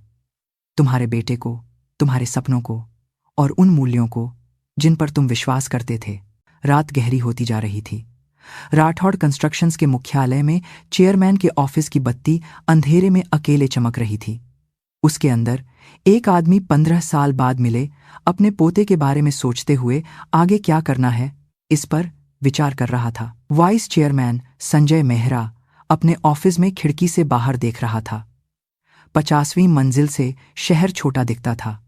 तुम्हारे बेटे को, तुम्हारे सपनों को और उन मूल्यों को जिन पर तुम विश्वास करते थे। रात गहरी होती जा रही थी। राठौड़ कंस्ट्रक्शंस के मुख्यालय में चेयरमैन के ऑफिस की बत्ती अंधेरे में अकेले चमक रही थी। उसके अंदर एक आदमी 15 साल बाद मिले अपने पोते के बारे में सोचते हुए आगे क्या करना है इस पर विचार कर रहा था। वाइस चेयरमैन संजय मेहरा अपने ऑफिस में खिड़की से बाहर देख रहा था। 50वीं मंजिल से शहर छोटा दिखता था।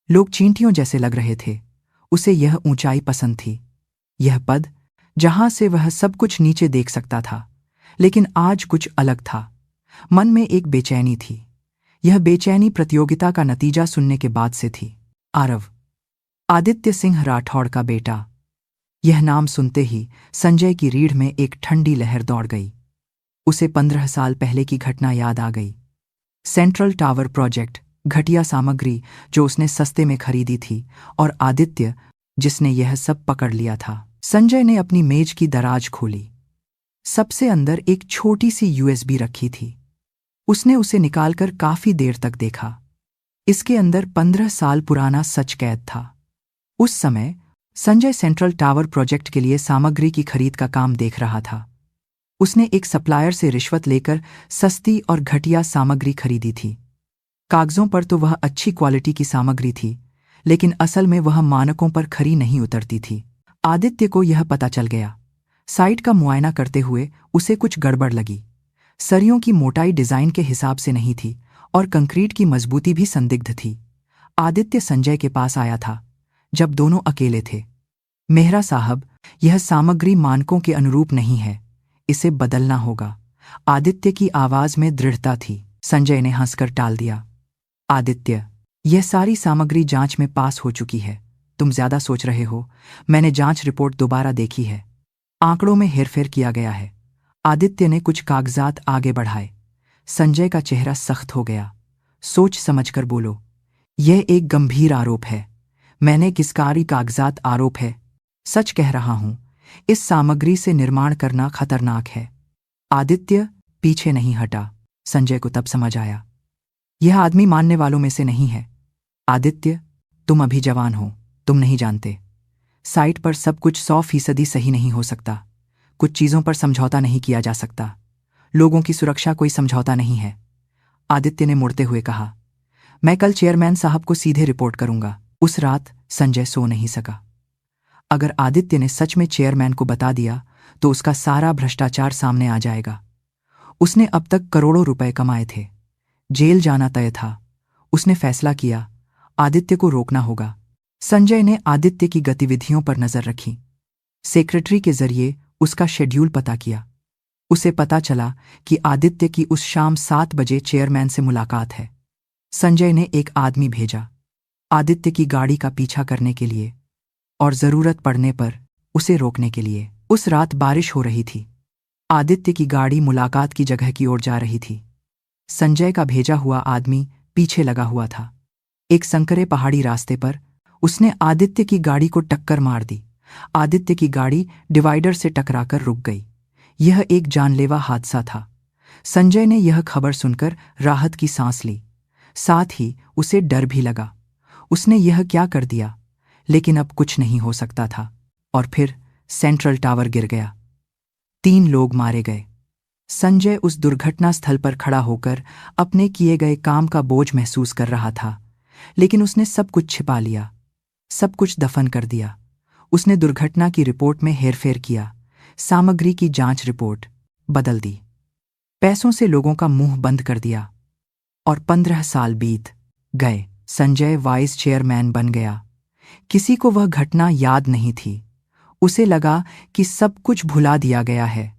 लोग चींटियों जैसे लग रहे थे। उसे यह ऊंचाई पसंद थी, यह पद जहां से वह सब कुछ नीचे देख सकता था। लेकिन आज कुछ अलग था। मन में एक बेचैनी थी। यह बेचैनी प्रतियोगिता का नतीजा सुनने के बाद से थी। आरव, आदित्य सिंह राठौड़ का बेटा। यह नाम सुनते ही संजय की रीढ़ में एक ठंडी लहर दौड़ गई। उसे 15 साल पहले की घटना याद आ गई। सेंट्रल टावर प्रोजेक्ट, घटिया सामग्री जो उसने सस्ते में खरीदी थी, और आदित्य जिसने यह सब पकड़ लिया था। संजय ने अपनी मेज की दराज खोली। सबसे अंदर एक छोटी सी यूएसबी रखी थी। उसने उसे निकालकर काफी देर तक देखा। इसके अंदर 15 साल पुराना सच कैद था। उस समय संजय सेंट्रल टावर प्रोजेक्ट के लिए सामग्री की खरीद का काम देख रहा था। उसने एक सप्लायर से रिश्वत लेकर सस्ती और घटिया सामग्री खरीदी थी। कागजों पर तो वह अच्छी क्वालिटी की सामग्री थी, लेकिन असल में वह मानकों पर खरी नहीं उतरती थी। आदित्य को यह पता चल गया। साइट का मुआयना करते हुए उसे कुछ गड़बड़ लगी। सरियों की मोटाई डिजाइन के हिसाब से नहीं थी और कंक्रीट की मजबूती भी संदिग्ध थी। आदित्य संजय के पास आया था जब दोनों अकेले थे। मेहरा साहब, यह सामग्री मानकों के अनुरूप नहीं है, इसे बदलना होगा। आदित्य की आवाज में दृढ़ता थी। संजय ने हंसकर टाल दिया। आदित्य, यह सारी सामग्री जांच में पास हो चुकी है। तुम ज्यादा सोच रहे हो। मैंने जांच रिपोर्ट दोबारा देखी है। आंकड़ों में हेरफेर किया गया है। आदित्य ने कुछ कागजात आगे बढ़ाए। संजय का चेहरा सख्त हो गया। सोच समझकर बोलो, यह एक गंभीर आरोप है। मैंने किसकारी कागजात आरोप है। सच कह रहा हूं, इस सामग्री से निर्माण करना खतरनाक है। आदित्य पीछे नहीं हटा। संजय को तब समझ आया, यह आदमी मानने वालों में से नहीं है। आदित्य, तुम अभी जवान हो, तुम नहीं जानते। साइट पर सब कुछ 100% सही नहीं हो सकता। कुछ चीजों पर समझौता नहीं किया जा सकता। लोगों की सुरक्षा कोई समझौता नहीं है। आदित्य ने मुड़ते हुए कहा, मैं कल चेयरमैन साहब को सीधे रिपोर्ट करूंगा। उस रात संजय सो नहीं सका। अगर आदित्य ने सच में चेयरमैन को बता दिया तो उसका सारा भ्रष्टाचार सामने आ जाएगा। उसने अब तक करोड़ों रुपए कमाए थे। जेल जाना तय था। उसने फैसला किया, आदित्य को रोकना होगा। संजय ने आदित्य की गतिविधियों पर नजर रखी। सेक्रेटरी के जरिए उसका शेड्यूल पता किया। उसे पता चला कि आदित्य की उस शाम 7 बजे चेयरमैन से मुलाकात है। संजय ने एक आदमी भेजा आदित्य की गाड़ी का पीछा करने के लिए और जरूरत पड़ने पर उसे रोकने के लिए। उस रात बारिश हो रही थी। आदित्य की गाड़ी मुलाकात की जगह की ओर जा रही थी। संजय का भेजा हुआ आदमी पीछे लगा हुआ था। एक संकरे पहाड़ी रास्ते पर उसने आदित्य की गाड़ी को टक्कर मार दी। आदित्य की गाड़ी डिवाइडर से टकराकर रुक गई। यह एक जानलेवा हादसा था। संजय ने यह खबर सुनकर राहत की सांस ली। साथ ही उसे डर भी लगा। उसने यह क्या कर दिया, लेकिन अब कुछ नहीं हो सकता था। और फिर सेंट्रल टावर गिर गया। 3 लोग मारे गए। संजय उस दुर्घटना स्थल पर खड़ा होकर अपने किए गए काम का बोझ महसूस कर रहा था, लेकिन उसने सब कुछ छिपा लिया, सब कुछ दफन कर दिया। उसने दुर्घटना की रिपोर्ट में हेरफेर किया, सामग्री की जांच रिपोर्ट बदल दी, पैसों से लोगों का मुंह बंद कर दिया। और 15 साल बीत गए। संजय वाइस चेयरमैन बन गया। किसी को वह घटना याद नहीं थी। उसे लगा कि सब कुछ भुला दिया गया है।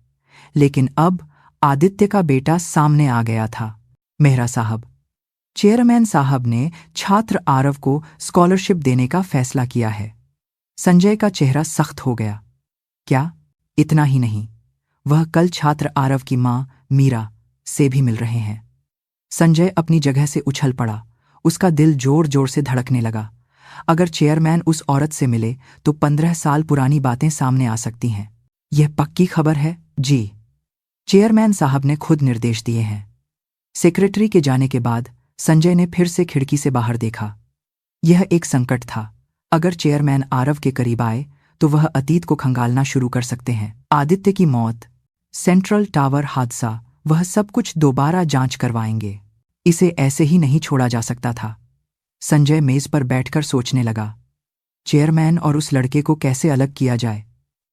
लेकिन अब आदित्य का बेटा सामने आ गया था। मेहरा साहब, चेयरमैन साहब ने छात्र आरव को स्कॉलरशिप देने का फैसला किया है। संजय का चेहरा सख्त हो गया। क्या? इतना ही नहीं, वह कल छात्र आरव की मां मीरा से भी मिल रहे हैं। संजय अपनी जगह से उछल पड़ा। उसका दिल जोर जोर से धड़कने लगा। अगर चेयरमैन उस औरत से मिले तो 15 साल पुरानी बातें सामने आ सकती हैं। यह पक्की खबर है? जी, चेयरमैन साहब ने खुद निर्देश दिए हैं। सेक्रेटरी के जाने के बाद संजय ने फिर से खिड़की से बाहर देखा। यह एक संकट था। अगर चेयरमैन आरव के करीब आए तो वह अतीत को खंगालना शुरू कर सकते हैं। आदित्य की मौत, सेंट्रल टावर हादसा, वह सब कुछ दोबारा जांच करवाएंगे। इसे ऐसे ही नहीं छोड़ा जा सकता था। संजय मेज पर बैठकर सोचने लगा, चेयरमैन और उस लड़के को कैसे अलग किया जाए,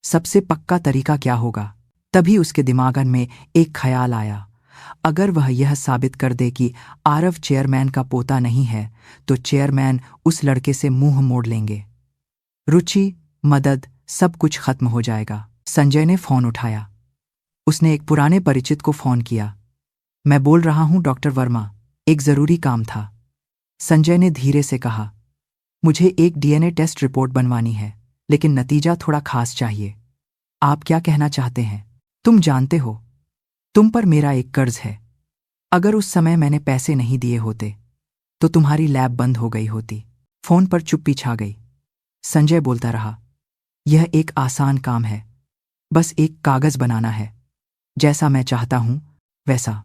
सबसे पक्का तरीका क्या होगा। तभी उसके दिमाग में एक ख्याल आया, अगर वह यह साबित कर दे कि आरव चेयरमैन का पोता नहीं है तो चेयरमैन उस लड़के से मुंह मोड़ लेंगे। रुचि, मदद, सब कुछ खत्म हो जाएगा। संजय ने फोन उठाया। उसने एक पुराने परिचित को फोन किया। मैं बोल रहा हूं डॉक्टर वर्मा, एक जरूरी काम था। संजय ने धीरे से कहा, मुझे एक डीएनए टेस्ट रिपोर्ट बनवानी है, लेकिन नतीजा थोड़ा खास चाहिए। आप क्या कहना चाहते हैं? तुम जानते हो, तुम पर मेरा एक कर्ज है। अगर उस समय मैंने पैसे नहीं दिए होते तो तुम्हारी लैब बंद हो गई होती। फोन पर चुप्पी छा गई। संजय बोलता रहा, यह एक आसान काम है, बस एक कागज बनाना है, जैसा मैं चाहता हूं वैसा।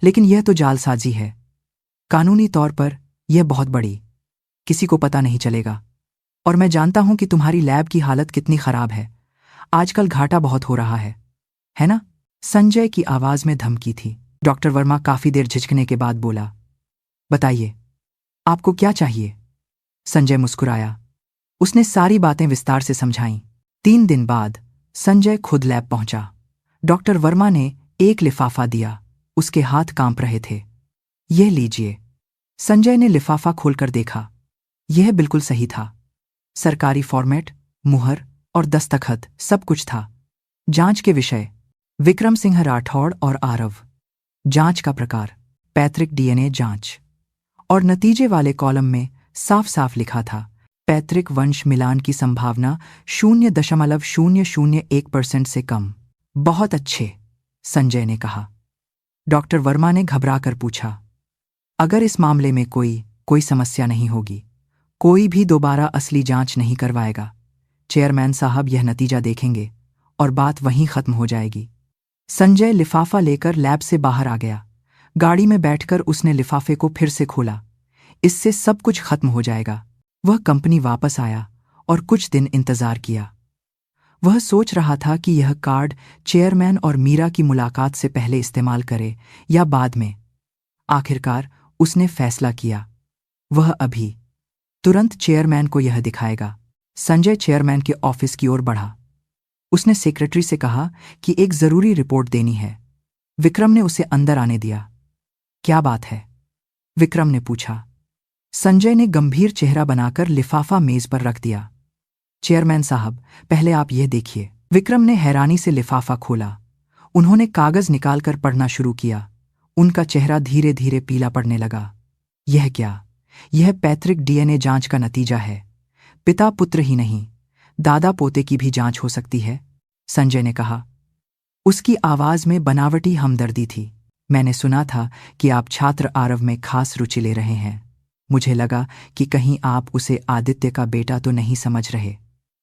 लेकिन यह तो जालसाजी है। कानूनी तौर पर यह बहुत बड़ी, किसी को पता नहीं चलेगा। और मैं जानता हूं कि तुम्हारी लैब की हालत कितनी खराब है। आजकल घाटा बहुत हो रहा है ना? संजय की आवाज में धमकी थी। डॉक्टर वर्मा काफी देर झिझकने के बाद बोला, बताइए, आपको क्या चाहिए? संजय मुस्कुराया। उसने सारी बातें विस्तार से समझाईं। 3 दिन बाद संजय खुद लैब पहुंचा। डॉक्टर वर्मा ने एक लिफाफा दिया। उसके हाथ कांप रहे थे। यह लीजिए। संजय ने लिफाफा खोलकर देखा। यह बिल्कुल सही था। सरकारी फॉर्मेट, मुहर और दस्तखत सब कुछ था। जांच के विषय, विक्रम सिंह राठौड़ और आरव। जांच का प्रकार, पैतृक डीएनए जांच। और नतीजे वाले कॉलम में साफ साफ लिखा था, पैतृक वंश मिलान की संभावना 0.001% से कम। बहुत अच्छे, संजय ने कहा। डॉक्टर वर्मा ने घबराकर पूछा, अगर इस मामले में कोई समस्या नहीं होगी, कोई भी दोबारा असली जांच नहीं करवाएगा। चेयरमैन साहब यह नतीजा देखेंगे और बात वहीं खत्म हो जाएगी। संजय लिफाफा लेकर लैब से बाहर आ गया। गाड़ी में बैठकर उसने लिफाफे को फिर से खोला। इससे सब कुछ खत्म हो जाएगा। वह कंपनी वापस आया और कुछ दिन इंतजार किया। वह सोच रहा था कि यह कार्ड चेयरमैन और मीरा की मुलाकात से पहले इस्तेमाल करे या बाद में। आखिरकार उसने फैसला किया, वह अभी तुरंत चेयरमैन को यह दिखाएगा। संजय चेयरमैन के ऑफिस की ओर बढ़ा। उसने सेक्रेटरी से कहा कि एक जरूरी रिपोर्ट देनी है। विक्रम ने उसे अंदर आने दिया। क्या बात है? विक्रम ने पूछा। संजय ने गंभीर चेहरा बनाकर लिफाफा मेज पर रख दिया। चेयरमैन साहब, पहले आप यह देखिए। विक्रम ने हैरानी से लिफाफा खोला। उन्होंने कागज निकालकर पढ़ना शुरू किया। उनका चेहरा धीरे धीरे पीला पड़ने लगा। यह क्या? यह पैतृक डीएनए जांच का नतीजा है। पिता पुत्र ही नहीं, दादा पोते की भी जांच हो सकती है, संजय ने कहा। उसकी आवाज में बनावटी हमदर्दी थी। मैंने सुना था कि आप छात्र आरव में खास रुचि ले रहे हैं। मुझे लगा कि कहीं आप उसे आदित्य का बेटा तो नहीं समझ रहे,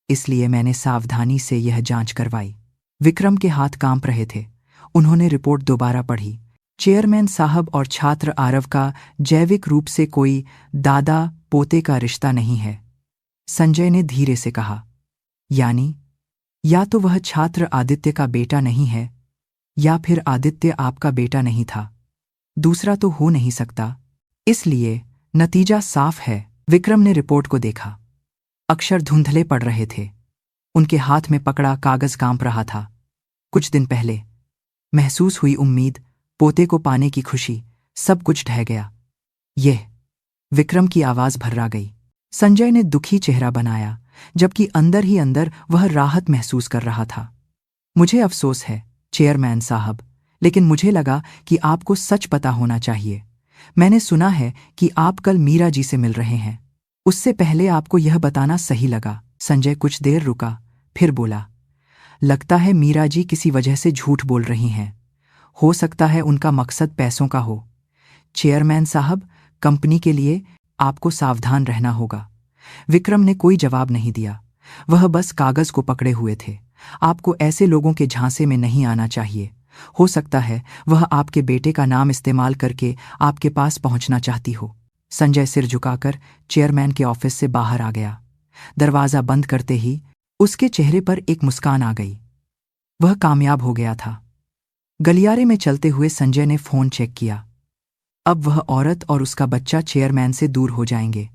इसलिए मैंने सावधानी से यह जांच करवाई। विक्रम के हाथ कांप रहे थे। उन्होंने रिपोर्ट दोबारा पढ़ी। चेयरमैन साहब और छात्र आरव का जैविक रूप से कोई दादा पोते का रिश्ता नहीं है, संजय ने धीरे से कहा। यानी या तो वह छात्र आदित्य का बेटा नहीं है या फिर आदित्य आपका बेटा नहीं था। दूसरा तो हो नहीं सकता, इसलिए नतीजा साफ है। विक्रम ने रिपोर्ट को देखा। अक्षर धुंधले पड़ रहे थे। उनके हाथ में पकड़ा कागज कांप रहा था। कुछ दिन पहले महसूस हुई उम्मीद, पोते को पाने की खुशी, सब कुछ ढह गया। यह विक्रम की आवाज भर्रा गई। संजय ने दुखी चेहरा बनाया, जबकि अंदर ही अंदर वह राहत महसूस कर रहा था। मुझे अफसोस है चेयरमैन साहब, लेकिन मुझे लगा कि आपको सच पता होना चाहिए। मैंने सुना है कि आप कल मीरा जी से मिल रहे हैं। उससे पहले आपको यह बताना सही लगा। संजय कुछ देर रुका, फिर बोला, लगता है मीरा जी किसी वजह से झूठ बोल रही हैं। हो सकता है उनका मकसद पैसों का हो। चेयरमैन साहब, कंपनी के लिए आपको सावधान रहना होगा। विक्रम ने कोई जवाब नहीं दिया। वह बस कागज को पकड़े हुए थे। आपको ऐसे लोगों के झांसे में नहीं आना चाहिए। हो सकता है वह आपके बेटे का नाम इस्तेमाल करके आपके पास पहुंचना चाहती हो। संजय सिर झुकाकर चेयरमैन के ऑफिस से बाहर आ गया। दरवाजा बंद करते ही उसके चेहरे पर एक मुस्कान आ गई। वह कामयाब हो गया था। गलियारे में चलते हुए संजय ने फोन चेक किया। अब वह औरत और उसका बच्चा चेयरमैन से दूर हो जाएंगे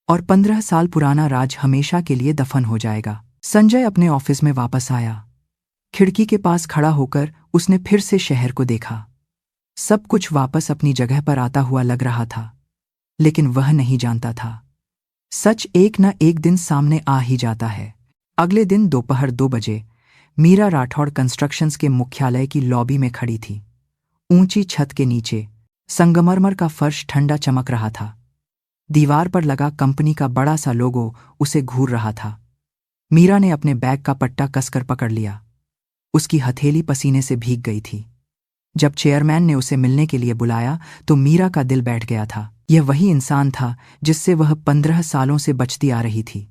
और 15 साल पुराना राज हमेशा के लिए दफन हो जाएगा। संजय अपने ऑफिस में वापस आया। खिड़की के पास खड़ा होकर उसने फिर से शहर को देखा। सब कुछ वापस अपनी जगह पर आता हुआ लग रहा था, लेकिन वह नहीं जानता था सच एक न एक दिन सामने आ ही जाता है। अगले दिन दोपहर 2 बजे मीरा राठौड़ कंस्ट्रक्शंस के मुख्यालय की लॉबी में खड़ी थी। ऊंची छत के नीचे संगमरमर का फर्श ठंडा चमक रहा था। दीवार पर लगा कंपनी का बड़ा सा लोगो उसे घूर रहा था। मीरा ने अपने बैग का पट्टा कसकर पकड़ लिया। उसकी हथेली पसीने से भीग गई थी। जब चेयरमैन ने उसे मिलने के लिए बुलाया तो मीरा का दिल बैठ गया था। यह वही इंसान था जिससे वह 15 सालों से बचती आ रही थी।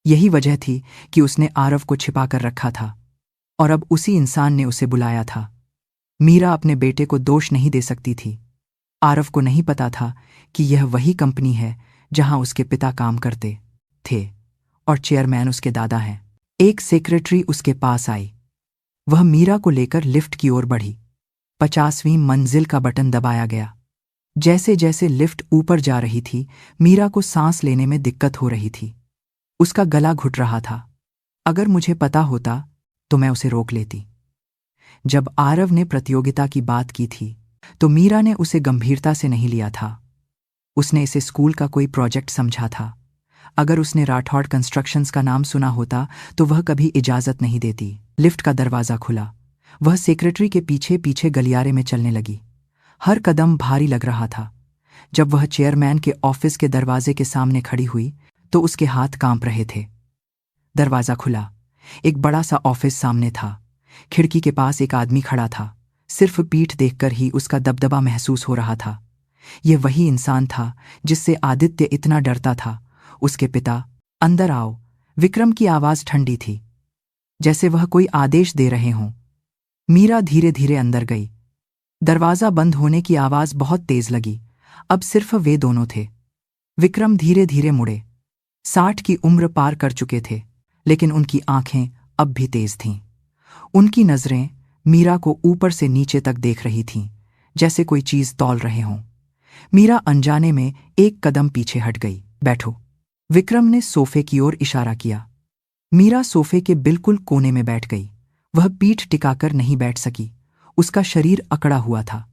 यही वजह थी कि उसने आरव को छिपा कर रखा था और अब उसी इंसान ने उसे बुलाया था। मीरा अपने बेटे को दोष नहीं दे सकती थी। आरव को नहीं पता था कि यह वही कंपनी है जहां उसके पिता काम करते थे और चेयरमैन उसके दादा हैं। एक सेक्रेटरी उसके पास आई। वह मीरा को लेकर लिफ्ट की ओर बढ़ी। 50वीं मंजिल का बटन दबाया गया। जैसे जैसे लिफ्ट ऊपर जा रही थी, मीरा को सांस लेने में दिक्कत हो रही थी। उसका गला घुट रहा था। अगर मुझे पता होता तो मैं उसे रोक लेती। जब आरव ने प्रतियोगिता की बात की थी तो मीरा ने उसे गंभीरता से नहीं लिया था। उसने इसे स्कूल का कोई प्रोजेक्ट समझा था। अगर उसने राठौड़ कंस्ट्रक्शंस का नाम सुना होता तो वह कभी इजाजत नहीं देती। लिफ्ट का दरवाज़ा खुला। वह सेक्रेटरी के पीछे पीछे गलियारे में चलने लगी। हर कदम भारी लग रहा था। जब वह चेयरमैन के ऑफिस के दरवाजे के सामने खड़ी हुई तो उसके हाथ कांप रहे थे। दरवाज़ा खुला। एक बड़ा सा ऑफिस सामने था। खिड़की के पास एक आदमी खड़ा था। सिर्फ पीठ देखकर ही उसका दबदबा महसूस हो रहा था। यह वही इंसान था जिससे आदित्य इतना डरता था। उसके पिता। अंदर आओ। विक्रम की आवाज़ ठंडी थी, जैसे वह कोई आदेश दे रहे हों। मीरा धीरे धीरे अंदर गई। दरवाज़ा बंद होने की आवाज़ बहुत तेज लगी। अब सिर्फ वे दोनों थे। विक्रम धीरे धीरे मुड़े। 60 की उम्र पार कर चुके थे, लेकिन उनकी आंखें अब भी तेज थीं। उनकी नज़रें मीरा को ऊपर से नीचे तक देख रही थीं, जैसे कोई चीज़ तौल रहे हों। मीरा अनजाने में एक कदम पीछे हट गई। बैठो। विक्रम ने सोफे की ओर इशारा किया। मीरा सोफे के बिल्कुल कोने में बैठ गई। वह पीठ टिकाकर नहीं बैठ सकी। उसका शरीर अकड़ा हुआ था।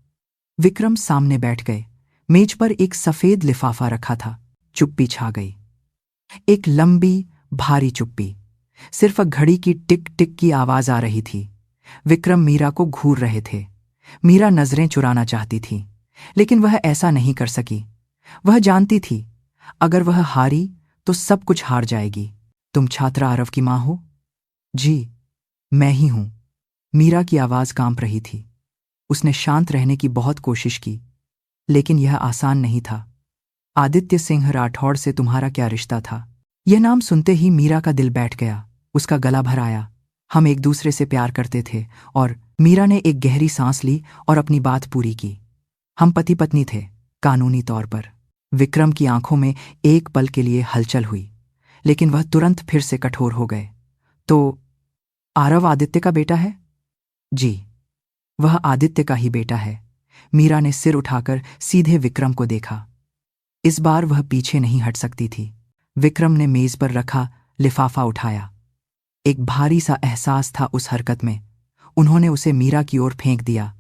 विक्रम सामने बैठ गए। मेज पर एक सफेद लिफाफा रखा था। चुप्पी छा गई। एक लंबी, भारी चुप्पी। सिर्फ घड़ी की टिक टिक की आवाज आ रही थी। विक्रम मीरा को घूर रहे थे। मीरा नजरें चुराना चाहती थी, लेकिन वह ऐसा नहीं कर सकी। वह जानती थी, अगर वह हारी तो सब कुछ हार जाएगी। तुम छात्रा आरव की मां हो? जी, मैं ही हूं। मीरा की आवाज कांप रही थी। उसने शांत रहने की बहुत कोशिश की, लेकिन यह आसान नहीं था। आदित्य सिंह राठौड़ से तुम्हारा क्या रिश्ता था? यह नाम सुनते ही मीरा का दिल बैठ गया। उसका गला भर आया। हम एक दूसरे से प्यार करते थे और मीरा ने एक गहरी सांस ली और अपनी बात पूरी की। हम पति पत्नी थे, कानूनी तौर पर। विक्रम की आंखों में एक पल के लिए हलचल हुई, लेकिन वह तुरंत फिर से कठोर हो गए। तो आरव आदित्य का बेटा है? जी, वह आदित्य का ही बेटा है। मीरा ने सिर उठाकर सीधे विक्रम को देखा। इस बार वह पीछे नहीं हट सकती थी। विक्रम ने मेज पर रखा लिफाफा उठाया। एक भारी सा एहसास था उस हरकत में। उन्होंने उसे मीरा की ओर फेंक दिया।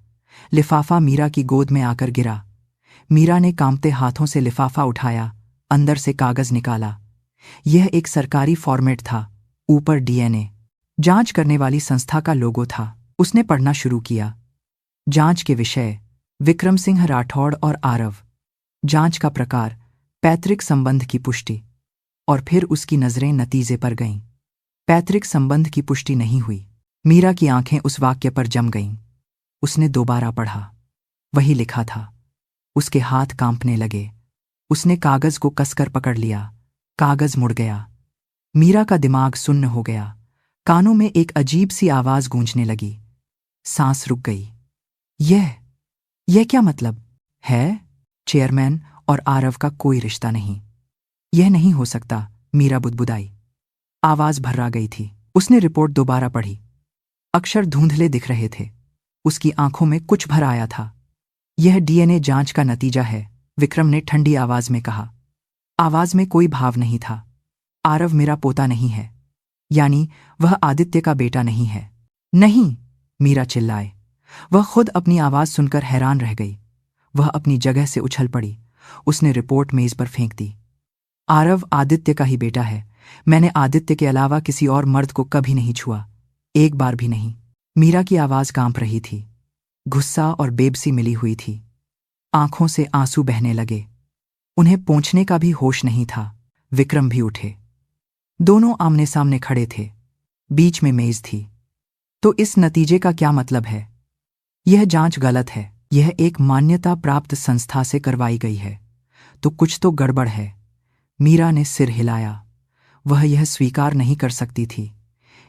लिफाफा मीरा की गोद में आकर गिरा। मीरा ने कांपते हाथों से लिफाफा उठाया, अंदर से कागज निकाला। यह एक सरकारी फॉर्मेट था। ऊपर डीएनए जांच करने वाली संस्था का लोगो था। उसने पढ़ना शुरू किया। जांच के विषय, विक्रम सिंह राठौड़ और आरव। जांच का प्रकार, पैतृक संबंध की पुष्टि। और फिर उसकी नजरें नतीजे पर गईं। पैतृक संबंध की पुष्टि नहीं हुई। मीरा की आंखें उस वाक्य पर जम गईं। उसने दोबारा पढ़ा। वही लिखा था। उसके हाथ कांपने लगे। उसने कागज को कसकर पकड़ लिया। कागज मुड़ गया। मीरा का दिमाग सुन्न हो गया। कानों में एक अजीब सी आवाज गूंजने लगी। सांस रुक गई। यह क्या मतलब है? चेयरमैन और आरव का कोई रिश्ता नहीं। यह नहीं हो सकता, मीरा बुदबुदाई। आवाज भर्रा गई थी। उसने रिपोर्ट दोबारा पढ़ी। अक्षर धुंधले दिख रहे थे। उसकी आंखों में कुछ भर आया था। यह डीएनए जांच का नतीजा है, विक्रम ने ठंडी आवाज में कहा। आवाज में कोई भाव नहीं था। आरव मेरा पोता नहीं है, यानी वह आदित्य का बेटा नहीं है। नहीं, मीरा चिल्लाए। वह खुद अपनी आवाज सुनकर हैरान रह गई। वह अपनी जगह से उछल पड़ी। उसने रिपोर्ट मेज पर फेंक दी। आरव आदित्य का ही बेटा है। मैंने आदित्य के अलावा किसी और मर्द को कभी नहीं छुआ, एक बार भी नहीं। मीरा की आवाज कांप रही थी। गुस्सा और बेबसी मिली हुई थी। आंखों से आंसू बहने लगे। उन्हें पोंछने का भी होश नहीं था। विक्रम भी उठे। दोनों आमने सामने खड़े थे। बीच में मेज थी। तो इस नतीजे का क्या मतलब है? यह जांच गलत है। यह एक मान्यता प्राप्त संस्था से करवाई गई है। तो कुछ तो गड़बड़ है। मीरा ने सिर हिलाया। वह यह स्वीकार नहीं कर सकती थी।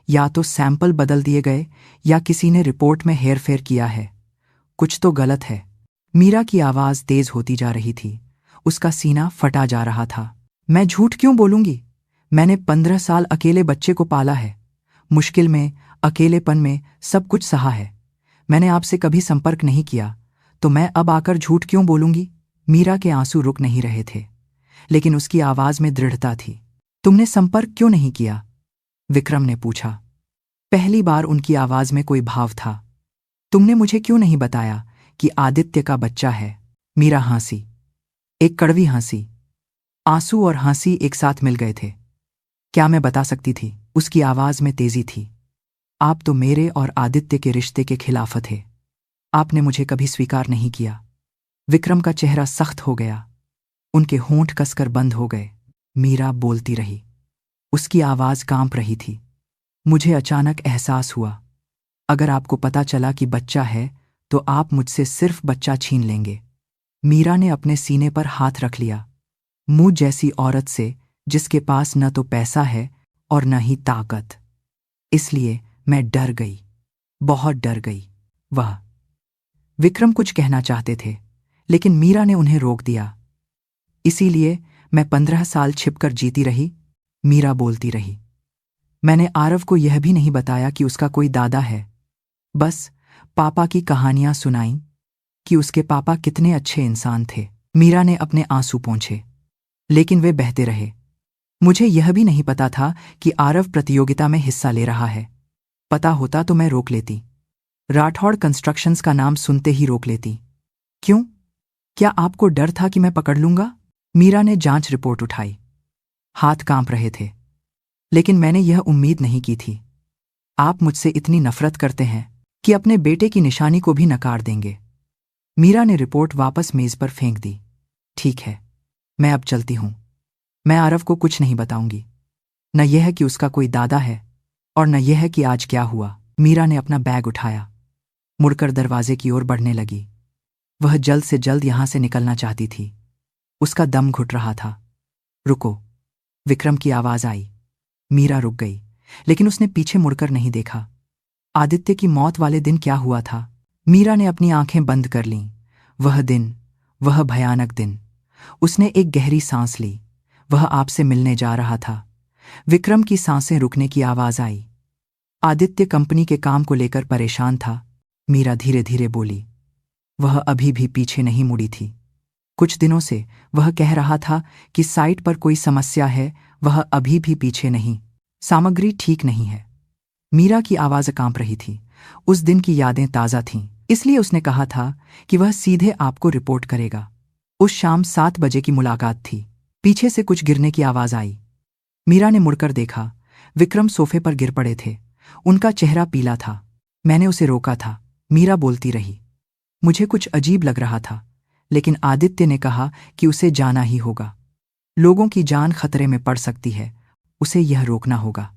या तो सैंपल बदल दिए गए या किसी ने रिपोर्ट में हेरफेर किया है। कुछ तो गलत है। मीरा की आवाज तेज होती जा रही थी। उसका सीना फटा जा रहा था। मैं झूठ क्यों बोलूंगी? मैंने 15 साल अकेले बच्चे को पाला है। मुश्किल में, अकेलेपन में सब कुछ सहा है। मैंने आपसे कभी संपर्क नहीं किया, तो मैं अब आकर झूठ क्यों बोलूंगी? मीरा के आंसू रुक नहीं रहे थे, लेकिन उसकी आवाज में दृढ़ता थी। तुमने संपर्क क्यों नहीं किया? विक्रम ने पूछा। पहली बार उनकी आवाज में कोई भाव था। तुमने मुझे क्यों नहीं बताया कि आदित्य का बच्चा है? मीरा हंसी, एक कड़वी हंसी। आंसू और हंसी एक साथ मिल गए थे। क्या मैं बता सकती थी? उसकी आवाज में तेजी थी। आप तो मेरे और आदित्य के रिश्ते के खिलाफ थे। आपने मुझे कभी स्वीकार नहीं किया। विक्रम का चेहरा सख्त हो गया। उनके होंठ कसकर बंद हो गए। मीरा बोलती रही। उसकी आवाज कांप रही थी। मुझे अचानक एहसास हुआ, अगर आपको पता चला कि बच्चा है तो आप मुझसे सिर्फ बच्चा छीन लेंगे। मीरा ने अपने सीने पर हाथ रख लिया। मुझ जैसी औरत से जिसके पास न तो पैसा है और न ही ताकत। इसलिए मैं डर गई, बहुत डर गई। वह विक्रम कुछ कहना चाहते थे, लेकिन मीरा ने उन्हें रोक दिया। इसीलिए मैं 15 साल छिपकर जीती रही, मीरा बोलती रही। मैंने आरव को यह भी नहीं बताया कि उसका कोई दादा है। बस पापा की कहानियां सुनाई कि उसके पापा कितने अच्छे इंसान थे। मीरा ने अपने आंसू पोंछे, लेकिन वे बहते रहे। मुझे यह भी नहीं पता था कि आरव प्रतियोगिता में हिस्सा ले रहा है। पता होता तो मैं रोक लेती। राठौड़ कंस्ट्रक्शंस का नाम सुनते ही रोक लेती। क्यों? क्या आपको डर था कि मैं पकड़ लूंगा? मीरा ने जांच रिपोर्ट उठाई। हाथ कांप रहे थे। लेकिन मैंने यह उम्मीद नहीं की थी। आप मुझसे इतनी नफरत करते हैं कि अपने बेटे की निशानी को भी नकार देंगे। मीरा ने रिपोर्ट वापस मेज पर फेंक दी। ठीक है, मैं अब चलती हूं। मैं आरव को कुछ नहीं बताऊंगी, न यह कि उसका कोई दादा है और न यह कि आज क्या हुआ। मीरा ने अपना बैग उठाया, मुड़कर दरवाजे की ओर बढ़ने लगी। वह जल्द से जल्द यहां से निकलना चाहती थी। उसका दम घुट रहा था। रुको, विक्रम की आवाज आई। मीरा रुक गई, लेकिन उसने पीछे मुड़कर नहीं देखा। आदित्य की मौत वाले दिन क्या हुआ था? मीरा ने अपनी आंखें बंद कर लीं। वह दिन, वह भयानक दिन। उसने एक गहरी सांस ली। वह आपसे मिलने जा रहा था। विक्रम की सांसें रुकने की आवाज आई। आदित्य कंपनी के काम को लेकर परेशान था, मीरा धीरे धीरे बोली। वह अभी भी पीछे नहीं मुड़ी थी। कुछ दिनों से वह कह रहा था कि साइट पर कोई समस्या है, वह अभी भी पीछे नहीं। सामग्री ठीक नहीं है। मीरा की आवाज कांप रही थी। उस दिन की यादें ताज़ा थीं, इसलिए उसने कहा था कि वह सीधे आपको रिपोर्ट करेगा। उस शाम 7 बजे की मुलाकात थी। पीछे से कुछ गिरने की आवाज आई। मीरा ने मुड़कर देखा। विक्रम सोफे पर गिर पड़े थे। उनका चेहरा पीला था। मैंने उसे रोका था, मीरा बोलती रही। मुझे कुछ अजीब लग रहा था, लेकिन आदित्य ने कहा कि उसे जाना ही होगा। लोगों की जान खतरे में पड़ सकती है, उसे यह रोकना होगा।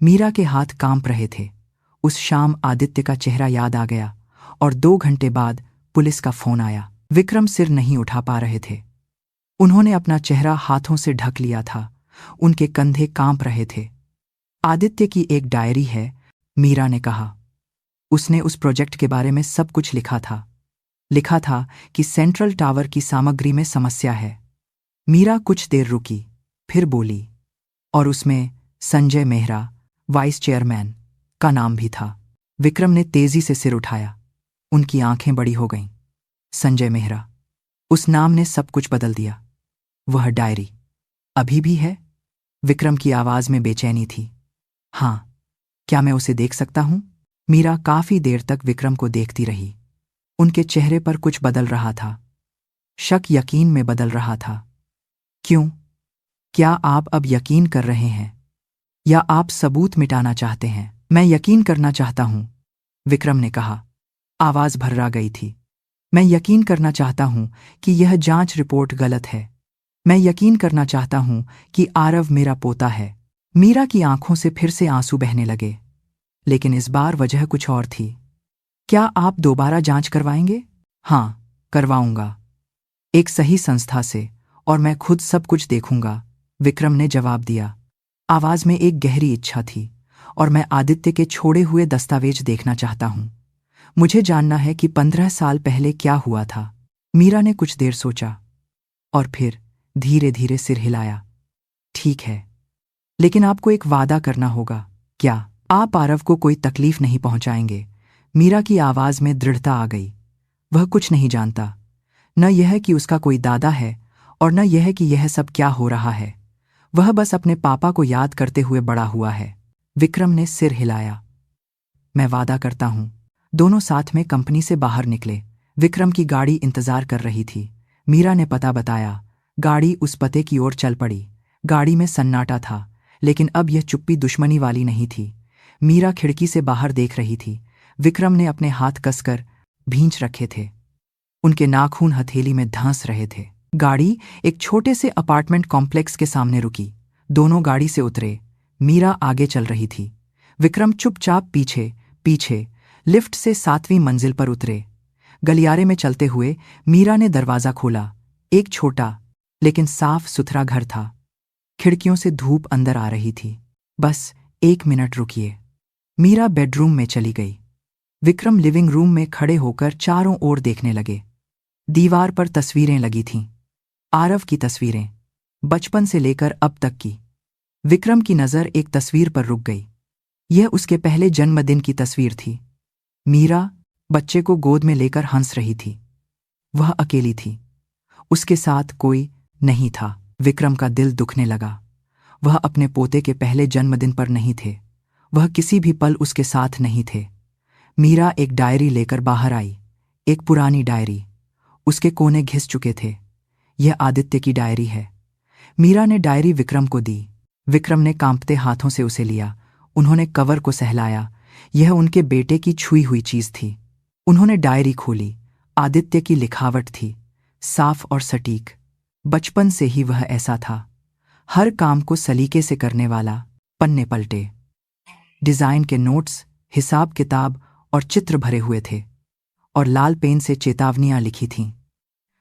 मीरा के हाथ कांप रहे थे। उस शाम आदित्य का चेहरा याद आ गया और 2 घंटे बाद पुलिस का फोन आया। विक्रम सिर नहीं उठा पा रहे थे। उन्होंने अपना चेहरा हाथों से ढक लिया था। उनके कंधे कांप रहे थे। आदित्य की एक डायरी है, मीरा ने कहा। उसने उस प्रोजेक्ट के बारे में सब कुछ लिखा था। लिखा था कि सेंट्रल टावर की सामग्री में समस्या है। मीरा कुछ देर रुकी, फिर बोली, और उसमें संजय मेहरा, वाइस चेयरमैन का नाम भी था। विक्रम ने तेजी से सिर उठाया। उनकी आंखें बड़ी हो गईं। संजय मेहरा, उस नाम ने सब कुछ बदल दिया। वह डायरी अभी भी है? विक्रम की आवाज में बेचैनी थी। हाँ, क्या मैं उसे देख सकता हूं? मीरा काफी देर तक विक्रम को देखती रही। उनके चेहरे पर कुछ बदल रहा था। शक यकीन में बदल रहा था। क्यों? क्या आप अब यकीन कर रहे हैं या आप सबूत मिटाना चाहते हैं? मैं यकीन करना चाहता हूं, विक्रम ने कहा। आवाज भर्रा गई थी। मैं यकीन करना चाहता हूं कि यह जांच रिपोर्ट गलत है। मैं यकीन करना चाहता हूं कि आरव मेरा पोता है। मीरा की आंखों से फिर से आंसू बहने लगे, लेकिन इस बार वजह कुछ और थी। क्या आप दोबारा जांच करवाएंगे? हाँ, करवाऊंगा। एक सही संस्था से, और मैं खुद सब कुछ देखूंगा, विक्रम ने जवाब दिया। आवाज में एक गहरी इच्छा थी। और मैं आदित्य के छोड़े हुए दस्तावेज देखना चाहता हूं। मुझे जानना है कि 15 साल पहले क्या हुआ था। मीरा ने कुछ देर सोचा और फिर धीरे धीरे सिर हिलाया। ठीक है, लेकिन आपको एक वादा करना होगा। क्या? आप आरव को कोई तकलीफ नहीं पहुंचाएंगे? मीरा की आवाज में दृढ़ता आ गई। वह कुछ नहीं जानता, न यह कि उसका कोई दादा है और न यह कि यह सब क्या हो रहा है। वह बस अपने पापा को याद करते हुए बड़ा हुआ है। विक्रम ने सिर हिलाया। मैं वादा करता हूं। दोनों साथ में कंपनी से बाहर निकले। विक्रम की गाड़ी इंतजार कर रही थी। मीरा ने पता बताया। गाड़ी उस पते की ओर चल पड़ी। गाड़ी में सन्नाटा था, लेकिन अब यह चुप्पी दुश्मनी वाली नहीं थी। मीरा खिड़की से बाहर देख रही थी। विक्रम ने अपने हाथ कसकर भींच रखे थे। उनके नाखून हथेली में धंस रहे थे। गाड़ी एक छोटे से अपार्टमेंट कॉम्प्लेक्स के सामने रुकी। दोनों गाड़ी से उतरे। मीरा आगे चल रही थी। विक्रम चुपचाप पीछे पीछे लिफ्ट से 7वीं मंजिल पर उतरे। गलियारे में चलते हुए मीरा ने दरवाजा खोला। एक छोटा लेकिन साफ सुथरा घर था। खिड़कियों से धूप अंदर आ रही थी। बस 1 मिनट रुकिए। मीरा बेडरूम में चली गई। विक्रम लिविंग रूम में खड़े होकर चारों ओर देखने लगे। दीवार पर तस्वीरें लगी थीं। आरव की तस्वीरें, बचपन से लेकर अब तक की। विक्रम की नज़र एक तस्वीर पर रुक गई। यह उसके पहले जन्मदिन की तस्वीर थी। मीरा बच्चे को गोद में लेकर हंस रही थी। वह अकेली थी। उसके साथ कोई नहीं था। विक्रम का दिल दुखने लगा। वह अपने पोते के पहले जन्मदिन पर नहीं थे। वह किसी भी पल उसके साथ नहीं थे। मीरा एक डायरी लेकर बाहर आई। एक पुरानी डायरी। उसके कोने घिस चुके थे। यह आदित्य की डायरी है। मीरा ने डायरी विक्रम को दी। विक्रम ने कांपते हाथों से उसे लिया। उन्होंने कवर को सहलाया। यह उनके बेटे की छुई हुई चीज थी। उन्होंने डायरी खोली। आदित्य की लिखावट थी, साफ और सटीक। बचपन से ही वह ऐसा था, हर काम को सलीके से करने वाला। पन्ने पलटे, डिजाइन के नोट्स, हिसाब किताब और चित्र भरे हुए थे, और लाल पेन से चेतावनियां लिखी थीं।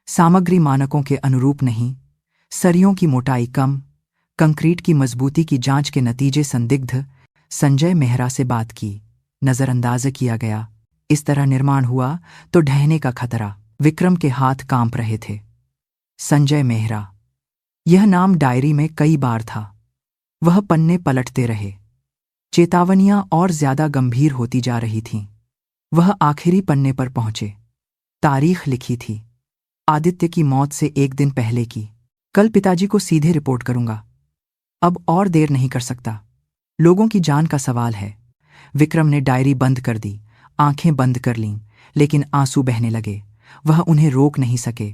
सामग्री मानकों के अनुरूप नहीं, सरियों की मोटाई कम, कंक्रीट की मजबूती की जांच के नतीजे संदिग्ध। संजय मेहरा से बात की, नजरअंदाज किया गया। इस तरह निर्माण हुआ तो ढहने का खतरा। विक्रम के हाथ कांप रहे थे। संजय मेहरा, यह नाम डायरी में कई बार था। वह पन्ने पलटते रहे। चेतावनियां और ज्यादा गंभीर होती जा रही थीं। वह आखिरी पन्ने पर पहुंचे। तारीख लिखी थी, आदित्य की मौत से 1 दिन पहले की। कल पिताजी को सीधे रिपोर्ट करूंगा। अब और देर नहीं कर सकता। लोगों की जान का सवाल है। विक्रम ने डायरी बंद कर दी, आंखें बंद कर लीं, लेकिन आंसू बहने लगे। वह उन्हें रोक नहीं सके।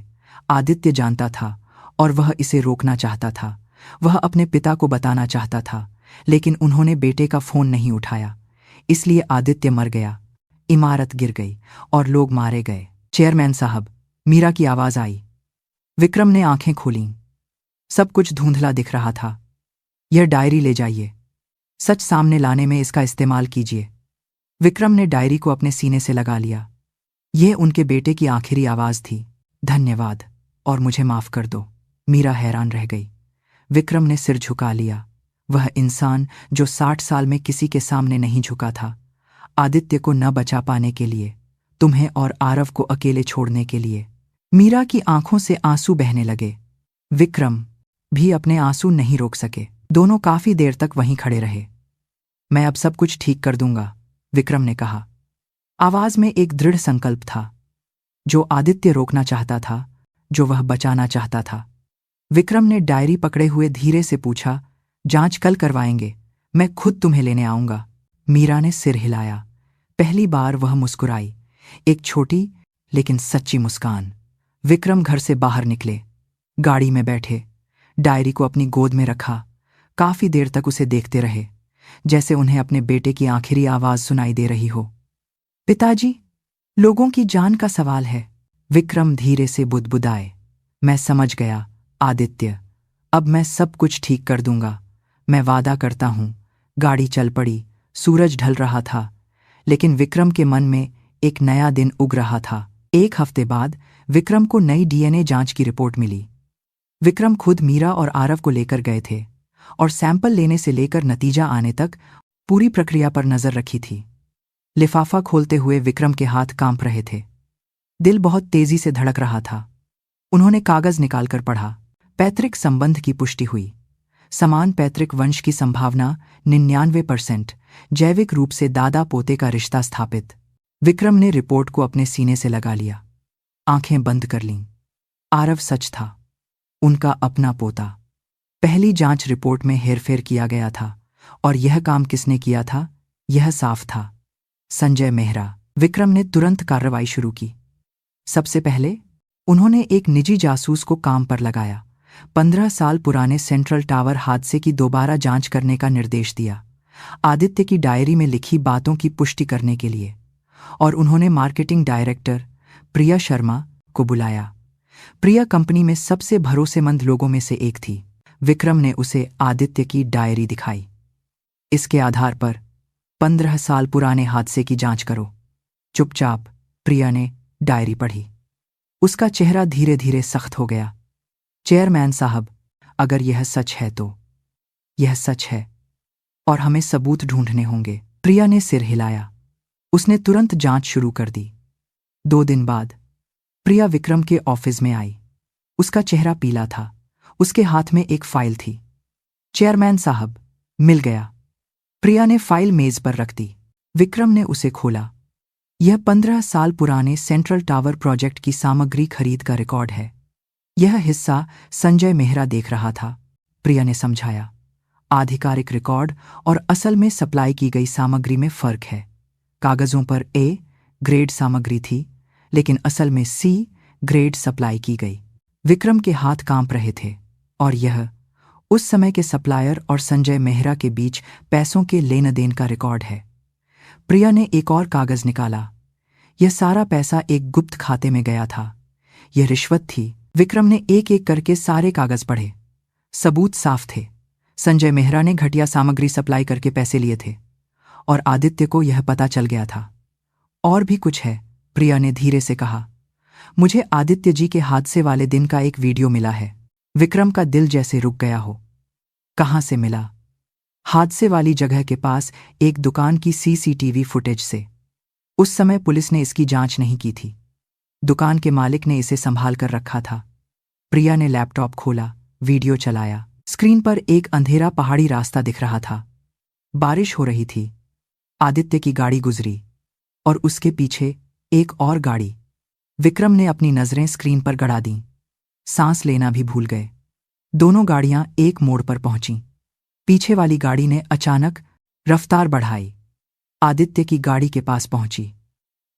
आदित्य जानता था और वह इसे रोकना चाहता था। वह अपने पिता को बताना चाहता था, लेकिन उन्होंने बेटे का फोन नहीं उठाया। इसलिए आदित्य मर गया। इमारत गिर गई और लोग मारे गए। चेयरमैन साहब, मीरा की आवाज आई। विक्रम ने आंखें खोलीं। सब कुछ धुंधला दिख रहा था। यह डायरी ले जाइए। सच सामने लाने में इसका इस्तेमाल कीजिए। विक्रम ने डायरी को अपने सीने से लगा लिया। यह उनके बेटे की आखिरी आवाज थी। धन्यवाद और मुझे माफ कर दो। मीरा हैरान रह गई। विक्रम ने सिर झुका लिया। वह इंसान जो 60 साल में किसी के सामने नहीं झुका था, आदित्य को न बचा पाने के लिए, तुम्हें और आरव को अकेले छोड़ने के लिए। मीरा की आंखों से आंसू बहने लगे। विक्रम भी अपने आंसू नहीं रोक सके। दोनों काफी देर तक वहीं खड़े रहे। मैं अब सब कुछ ठीक कर दूंगा, विक्रम ने कहा। आवाज में एक दृढ़ संकल्प था, जो आदित्य रोकना चाहता था, जो वह बचाना चाहता था। विक्रम ने डायरी पकड़े हुए धीरे से पूछा, जांच कल करवाएंगे, मैं खुद तुम्हें लेने आऊंगा। मीरा ने सिर हिलाया। पहली बार वह मुस्कुराई, एक छोटी लेकिन सच्ची मुस्कान। विक्रम घर से बाहर निकले, गाड़ी में बैठे, डायरी को अपनी गोद में रखा। काफी देर तक उसे देखते रहे, जैसे उन्हें अपने बेटे की आखिरी आवाज सुनाई दे रही हो। पिताजी, लोगों की जान का सवाल है, विक्रम धीरे से बुदबुदाए। मैं समझ गया आदित्य, अब मैं सब कुछ ठीक कर दूंगा, मैं वादा करता हूं। गाड़ी चल पड़ी। सूरज ढल रहा था, लेकिन विक्रम के मन में एक नया दिन उग रहा था। एक हफ्ते बाद विक्रम को नई डीएनए जांच की रिपोर्ट मिली। विक्रम खुद मीरा और आरव को लेकर गए थे और सैंपल लेने से लेकर नतीजा आने तक पूरी प्रक्रिया पर नजर रखी थी। लिफाफा खोलते हुए विक्रम के हाथ कांप रहे थे, दिल बहुत तेजी से धड़क रहा था। उन्होंने कागज निकालकर पढ़ा। पैतृक संबंध की पुष्टि हुई, समान पैतृक वंश की संभावना 99%, जैविक रूप से दादा पोते का रिश्ता स्थापित। विक्रम ने रिपोर्ट को अपने सीने से लगा लिया, आंखें बंद कर लीं। आरव सच था, उनका अपना पोता। पहली जांच रिपोर्ट में हेरफेर किया गया था, और यह काम किसने किया था, यह साफ था, संजय मेहरा। विक्रम ने तुरंत कार्रवाई शुरू की। सबसे पहले उन्होंने एक निजी जासूस को काम पर लगाया। 15 साल पुराने सेंट्रल टावर हादसे की दोबारा जांच करने का निर्देश दिया, आदित्य की डायरी में लिखी बातों की पुष्टि करने के लिए। और उन्होंने मार्केटिंग डायरेक्टर प्रिया शर्मा को बुलाया। प्रिया कंपनी में सबसे भरोसेमंद लोगों में से एक थी। विक्रम ने उसे आदित्य की डायरी दिखाई। इसके आधार पर 15 साल पुराने हादसे की जांच करो। चुपचाप प्रिया ने डायरी पढ़ी। उसका चेहरा धीरे धीरे सख्त हो गया। चेयरमैन साहब, अगर यह सच है तो यह सच है, और हमें सबूत ढूंढने होंगे। प्रिया ने सिर हिलाया। उसने तुरंत जांच शुरू कर दी। 2 दिन बाद प्रिया विक्रम के ऑफिस में आई। उसका चेहरा पीला था, उसके हाथ में एक फाइल थी। चेयरमैन साहब, मिल गया। प्रिया ने फाइल मेज पर रख दी। विक्रम ने उसे खोला। यह 15 साल पुराने सेंट्रल टावर प्रोजेक्ट की सामग्री खरीद का रिकॉर्ड है। यह हिस्सा संजय मेहरा देख रहा था, प्रिया ने समझाया। आधिकारिक रिकॉर्ड और असल में सप्लाई की गई सामग्री में फर्क है। कागजों पर ए ग्रेड सामग्री थी, लेकिन असल में सी ग्रेड सप्लाई की गई। विक्रम के हाथ कांप रहे थे, और यह उस समय के सप्लायर और संजय मेहरा के बीच पैसों के लेन देन का रिकॉर्ड है। प्रिया ने एक और कागज निकाला। यह सारा पैसा एक गुप्त खाते में गया था। यह रिश्वत थी। विक्रम ने एक एक करके सारे कागज पढ़े। सबूत साफ थे। संजय मेहरा ने घटिया सामग्री सप्लाई करके पैसे लिए थे, और आदित्य को यह पता चल गया था। और भी कुछ है, प्रिया ने धीरे से कहा। मुझे आदित्य जी के हादसे वाले दिन का एक वीडियो मिला है। विक्रम का दिल जैसे रुक गया हो। कहाँ से मिला? हादसे वाली जगह के पास एक दुकान की सीसीटीवी फुटेज से। उस समय पुलिस ने इसकी जांच नहीं की थी। दुकान के मालिक ने इसे संभाल कर रखा था। प्रिया ने लैपटॉप खोला, वीडियो चलाया। स्क्रीन पर एक अंधेरा पहाड़ी रास्ता दिख रहा था। बारिश हो रही थी। आदित्य की गाड़ी गुजरी, और उसके पीछे एक और गाड़ी। विक्रम ने अपनी नजरें स्क्रीन पर गड़ा दीं। सांस लेना भी भूल गए। दोनों गाड़ियां एक मोड़ पर पहुंचीं। पीछे वाली गाड़ी ने अचानक रफ्तार बढ़ाई। आदित्य की गाड़ी के पास पहुंची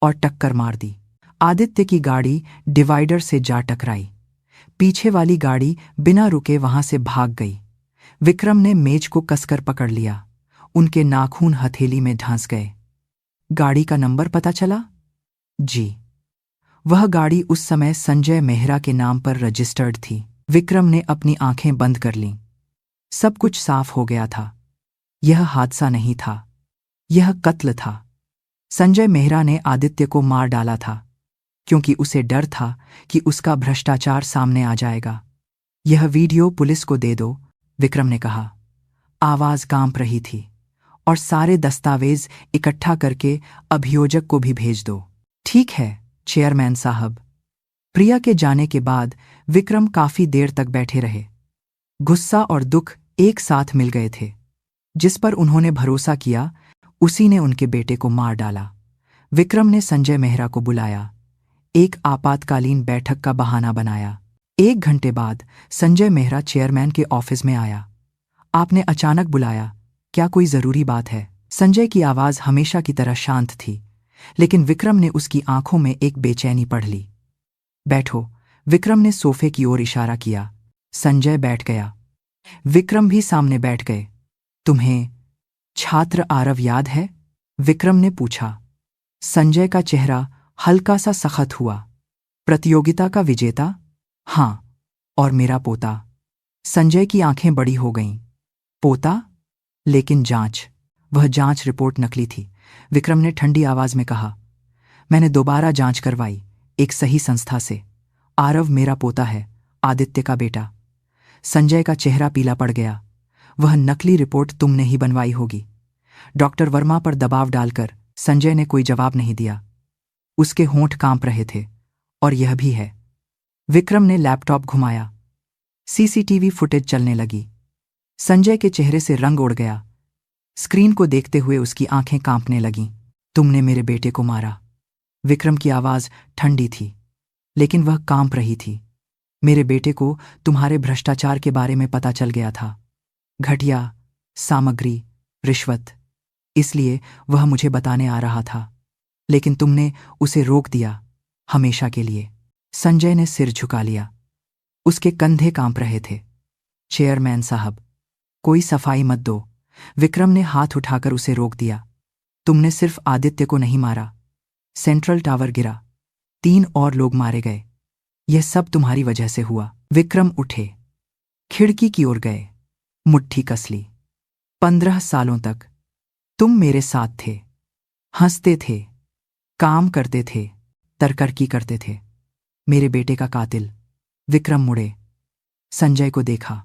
और टक्कर मार दी। आदित्य की गाड़ी डिवाइडर से जा टकराई। पीछे वाली गाड़ी बिना रुके वहां से भाग गई। विक्रम ने मेज को कसकर पकड़ लिया। उनके नाखून हथेली में ढांस गए। गाड़ी का नंबर पता चला? जी। वह गाड़ी उस समय संजय मेहरा के नाम पर रजिस्टर्ड थी। विक्रम ने अपनी आंखें बंद कर लीं। सब कुछ साफ हो गया था। यह हादसा नहीं था, यह कत्ल था। संजय मेहरा ने आदित्य को मार डाला था, क्योंकि उसे डर था कि उसका भ्रष्टाचार सामने आ जाएगा। यह वीडियो पुलिस को दे दो, विक्रम ने कहा। आवाज कांप रही थी। और सारे दस्तावेज इकट्ठा करके अभियोजक को भी भेज दो। ठीक है चेयरमैन साहब। प्रिया के जाने के बाद विक्रम काफी देर तक बैठे रहे। गुस्सा और दुख एक साथ मिल गए थे। जिस पर उन्होंने भरोसा किया उसी ने उनके बेटे को मार डाला। विक्रम ने संजय मेहरा को बुलाया, एक आपातकालीन बैठक का बहाना बनाया। 1 घंटे बाद संजय मेहरा चेयरमैन के ऑफिस में आया। आपने अचानक बुलाया, क्या कोई जरूरी बात है? संजय की आवाज हमेशा की तरह शांत थी, लेकिन विक्रम ने उसकी आंखों में एक बेचैनी पढ़ ली। बैठो। विक्रम ने सोफे की ओर इशारा किया। संजय बैठ गया। विक्रम भी सामने बैठ गए। तुम्हें छात्र आरव याद है? विक्रम ने पूछा। संजय का चेहरा हल्का सा सख्त हुआ। प्रतियोगिता का विजेता? हाँ, और मेरा पोता। संजय की आंखें बड़ी हो गईं। पोता? लेकिन जांच? वह जांच रिपोर्ट नकली थी। विक्रम ने ठंडी आवाज में कहा। मैंने दोबारा जांच करवाई, एक सही संस्था से। आरव मेरा पोता है, आदित्य का बेटा। संजय का चेहरा पीला पड़ गया। वह नकली रिपोर्ट तुमने ही बनवाई होगी। डॉक्टर वर्मा पर दबाव डालकर संजय ने कोई जवाब नहीं दिया। उसके होंठ कांप रहे थे। और यह भी है। विक्रम ने लैपटॉप घुमाया। सीसीटीवी फुटेज चलने लगी। संजय के चेहरे से रंग उड़ गया। स्क्रीन को देखते हुए उसकी आंखें कांपने लगीं। तुमने मेरे बेटे को मारा। विक्रम की आवाज ठंडी थी, लेकिन वह कांप रही थी। मेरे बेटे को तुम्हारे भ्रष्टाचार के बारे में पता चल गया था। घटिया सामग्री, रिश्वत। इसलिए वह मुझे बताने आ रहा था, लेकिन तुमने उसे रोक दिया, हमेशा के लिए। संजय ने सिर झुका लिया। उसके कंधे कांप रहे थे। चेयरमैन साहब, कोई सफाई मत दो। विक्रम ने हाथ उठाकर उसे रोक दिया। तुमने सिर्फ आदित्य को नहीं मारा। सेंट्रल टावर गिरा, 3 और लोग मारे गए। यह सब तुम्हारी वजह से हुआ। विक्रम उठे, खिड़की की ओर गए, मुट्ठी कस ली। 15 सालों तक तुम मेरे साथ थे, हंसते थे, काम करते थे, तरकरकी करते थे। मेरे बेटे का कातिल। विक्रम मुड़े, संजय को देखा।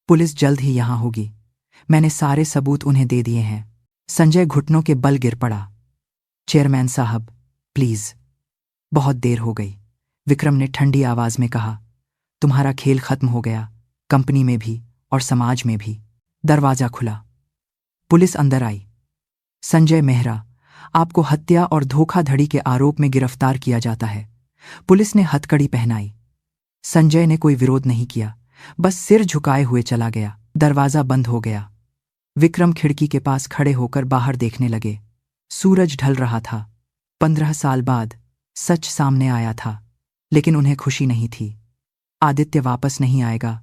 पुलिस जल्द ही यहां होगी। मैंने सारे सबूत उन्हें दे दिए हैं। संजय घुटनों के बल गिर पड़ा। चेयरमैन साहब, प्लीज, बहुत देर हो गई। विक्रम ने ठंडी आवाज में कहा। तुम्हारा खेल खत्म हो गया, कंपनी में भी और समाज में भी। दरवाजा खुला। पुलिस अंदर आई। संजय मेहरा, आपको हत्या और धोखाधड़ी के आरोप में गिरफ्तार किया जाता है। पुलिस ने हथकड़ी पहनाई। संजय ने कोई विरोध नहीं किया, बस सिर झुकाए हुए चला गया। दरवाजा बंद हो गया। विक्रम खिड़की के पास खड़े होकर बाहर देखने लगे। सूरज ढल रहा था। 15 साल बाद सच सामने आया था, लेकिन उन्हें खुशी नहीं थी। आदित्य वापस नहीं आएगा,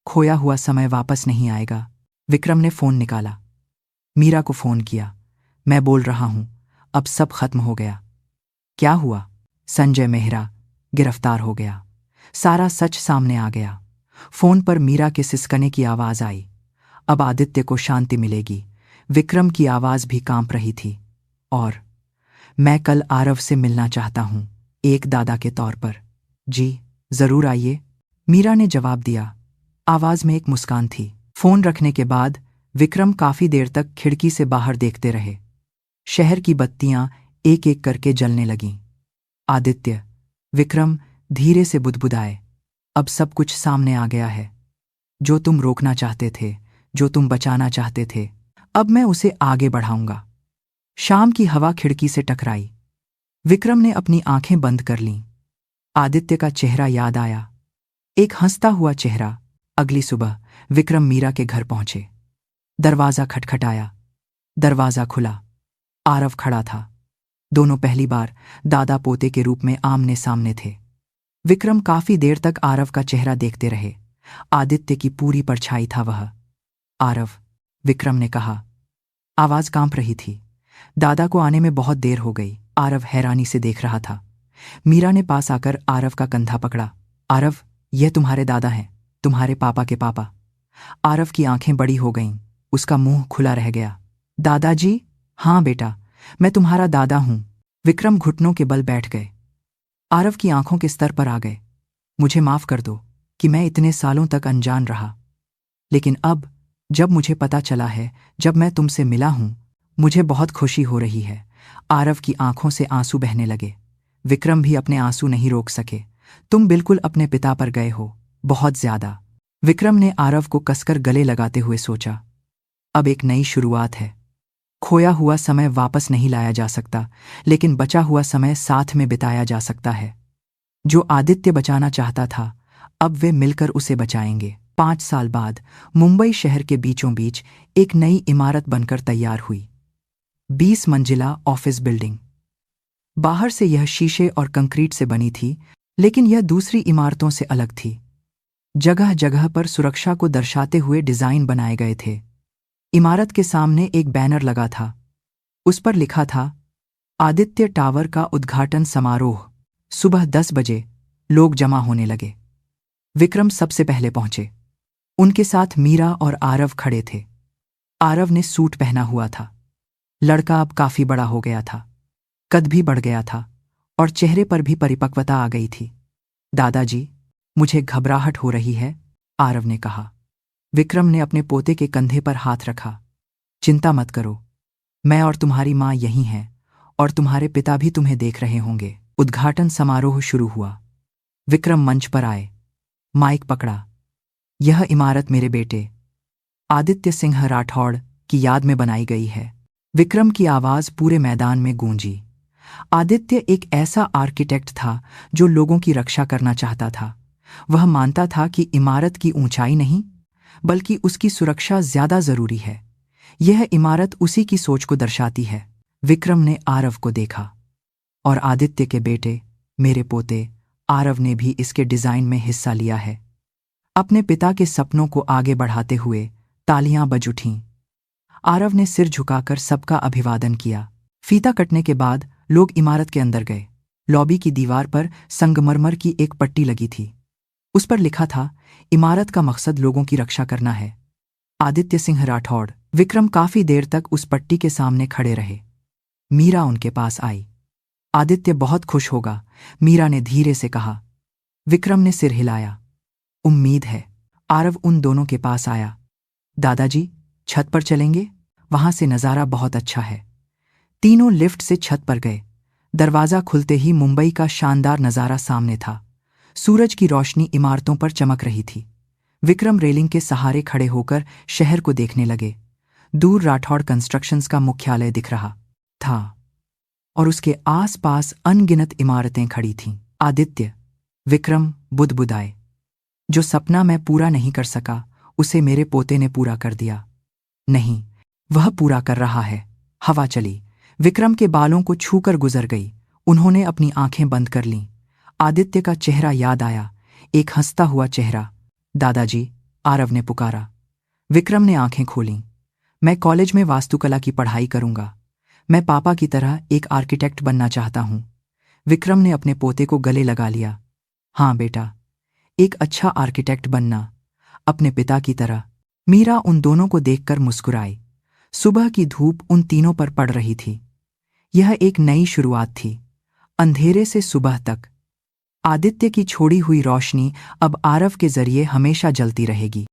खोया हुआ समय वापस नहीं आएगा। विक्रम ने फोन निकाला, मीरा को फोन किया। मैं बोल रहा हूं, अब सब खत्म हो गया। क्या हुआ? संजय मेहरा गिरफ्तार हो गया। सारा सच सामने आ गया। फोन पर मीरा के सिसकने की आवाज आई। अब आदित्य को शांति मिलेगी। विक्रम की आवाज भी कांप रही थी। और मैं कल आरव से मिलना चाहता हूं, एक दादा के तौर पर। जी जरूर आइए, मीरा ने जवाब दिया। आवाज में एक मुस्कान थी। फोन रखने के बाद विक्रम काफी देर तक खिड़की से बाहर देखते रहे। शहर की बत्तियां एक एक करके जलने लगीं। आदित्य, विक्रम धीरे से बुदबुदाए, अब सब कुछ सामने आ गया है। जो तुम रोकना चाहते थे, जो तुम बचाना चाहते थे, अब मैं उसे आगे बढ़ाऊंगा। शाम की हवा खिड़की से टकराई। विक्रम ने अपनी आंखें बंद कर लीं। आदित्य का चेहरा याद आया, एक हंसता हुआ चेहरा। अगली सुबह विक्रम मीरा के घर पहुंचे। दरवाजा खटखटाया। दरवाजा खुला। आरव खड़ा था। दोनों पहली बार दादा पोते के रूप में आमने सामने थे। विक्रम काफी देर तक आरव का चेहरा देखते रहे। आदित्य की पूरी परछाई था वह। आरव, विक्रम ने कहा। आवाज कांप रही थी। दादा को आने में बहुत देर हो गई। आरव हैरानी से देख रहा था। मीरा ने पास आकर आरव का कंधा पकड़ा। आरव, यह तुम्हारे दादा हैं, तुम्हारे पापा के पापा। आरव की आंखें बड़ी हो गईं। उसका मुंह खुला रह गया। दादाजी? हाँ बेटा, मैं तुम्हारा दादा हूं। विक्रम घुटनों के बल बैठ गए। आरव की आंखों के स्तर पर आ गए। मुझे माफ कर दो कि मैं इतने सालों तक अनजान रहा, लेकिन अब जब मुझे पता चला है, जब मैं तुमसे मिला हूं, मुझे बहुत खुशी हो रही है। आरव की आंखों से आंसू बहने लगे। विक्रम भी अपने आंसू नहीं रोक सके। तुम बिल्कुल अपने पिता पर गए हो, बहुत ज्यादा। विक्रम ने आरव को कसकर गले लगाते हुए सोचा, अब एक नई शुरुआत है। खोया हुआ समय वापस नहीं लाया जा सकता, लेकिन बचा हुआ समय साथ में बिताया जा सकता है। जो आदित्य बचाना चाहता था, अब वे मिलकर उसे बचाएंगे। 5 साल बाद मुंबई शहर के बीचों बीच एक नई इमारत बनकर तैयार हुई। 20 मंजिला ऑफिस बिल्डिंग। बाहर से यह शीशे और कंक्रीट से बनी थी, लेकिन यह दूसरी इमारतों से अलग थी। जगह जगह पर सुरक्षा को दर्शाते हुए डिजाइन बनाए गए थे। इमारत के सामने एक बैनर लगा था। उस पर लिखा था, आदित्य टावर का उद्घाटन समारोह। सुबह 10 बजे लोग जमा होने लगे। विक्रम सबसे पहले पहुंचे। उनके साथ मीरा और आरव खड़े थे। आरव ने सूट पहना हुआ था। लड़का अब काफी बड़ा हो गया था, कद भी बढ़ गया था और चेहरे पर भी परिपक्वता आ गई थी। दादाजी, मुझे घबराहट हो रही है, आरव ने कहा। विक्रम ने अपने पोते के कंधे पर हाथ रखा। चिंता मत करो, मैं और तुम्हारी माँ यहीं हैं और तुम्हारे पिता भी तुम्हें देख रहे होंगे। उद्घाटन समारोह शुरू हुआ। विक्रम मंच पर आए, माइक पकड़ा। यह इमारत मेरे बेटे आदित्य सिंह राठौड़ की याद में बनाई गई है। विक्रम की आवाज पूरे मैदान में गूंजी। आदित्य एक ऐसा आर्किटेक्ट था जो लोगों की रक्षा करना चाहता था। वह मानता था कि इमारत की ऊंचाई नहीं, बल्कि उसकी सुरक्षा ज्यादा जरूरी है। यह इमारत उसी की सोच को दर्शाती है। विक्रम ने आरव को देखा, और आदित्य के बेटे, मेरे पोते आरव ने भी इसके डिजाइन में हिस्सा लिया है। अपने पिता के सपनों को आगे बढ़ाते हुए तालियां बज उठीं। आरव ने सिर झुकाकर सबका अभिवादन किया। फीता कटने के बाद लोग इमारत के अंदर गए। लॉबी की दीवार पर संगमरमर की एक पट्टी लगी थी। उस पर लिखा था, इमारत का मकसद लोगों की रक्षा करना है। आदित्य सिंह राठौड़। विक्रम काफी देर तक उस पट्टी के सामने खड़े रहे। मीरा उनके पास आई। आदित्य बहुत खुश होगा, मीरा ने धीरे से कहा। विक्रम ने सिर हिलाया। उम्मीद है। आरव उन दोनों के पास आया। दादाजी, छत पर चलेंगे? वहां से नजारा बहुत अच्छा है। तीनों लिफ्ट से छत पर गए। दरवाजा खुलते ही मुंबई का शानदार नजारा सामने था। सूरज की रोशनी इमारतों पर चमक रही थी। विक्रम रेलिंग के सहारे खड़े होकर शहर को देखने लगे। दूर राठौड़ कंस्ट्रक्शंस का मुख्यालय दिख रहा था और उसके आसपास अनगिनत इमारतें खड़ी थीं। आदित्य, विक्रम बुदबुदाए। जो सपना मैं पूरा नहीं कर सका, उसे मेरे पोते ने पूरा कर दिया। नहीं, वह पूरा कर रहा है। हवा चली, विक्रम के बालों को छूकर गुजर गई। उन्होंने अपनी आंखें बंद कर लीं। आदित्य का चेहरा याद आया, एक हंसता हुआ चेहरा। दादाजी, आरव ने पुकारा। विक्रम ने आंखें खोलीं। मैं कॉलेज में वास्तुकला की पढ़ाई करूंगा। मैं पापा की तरह एक आर्किटेक्ट बनना चाहता हूं। विक्रम ने अपने पोते को गले लगा लिया। हाँ बेटा, एक अच्छा आर्किटेक्ट बनना, अपने पिता की तरह। मीरा उन दोनों को देखकर मुस्कुराई। सुबह की धूप उन तीनों पर पड़ रही थी। यह एक नई शुरुआत थी, अंधेरे से सुबह तक। आदित्य की छोड़ी हुई रोशनी अब आरव के जरिए हमेशा जलती रहेगी।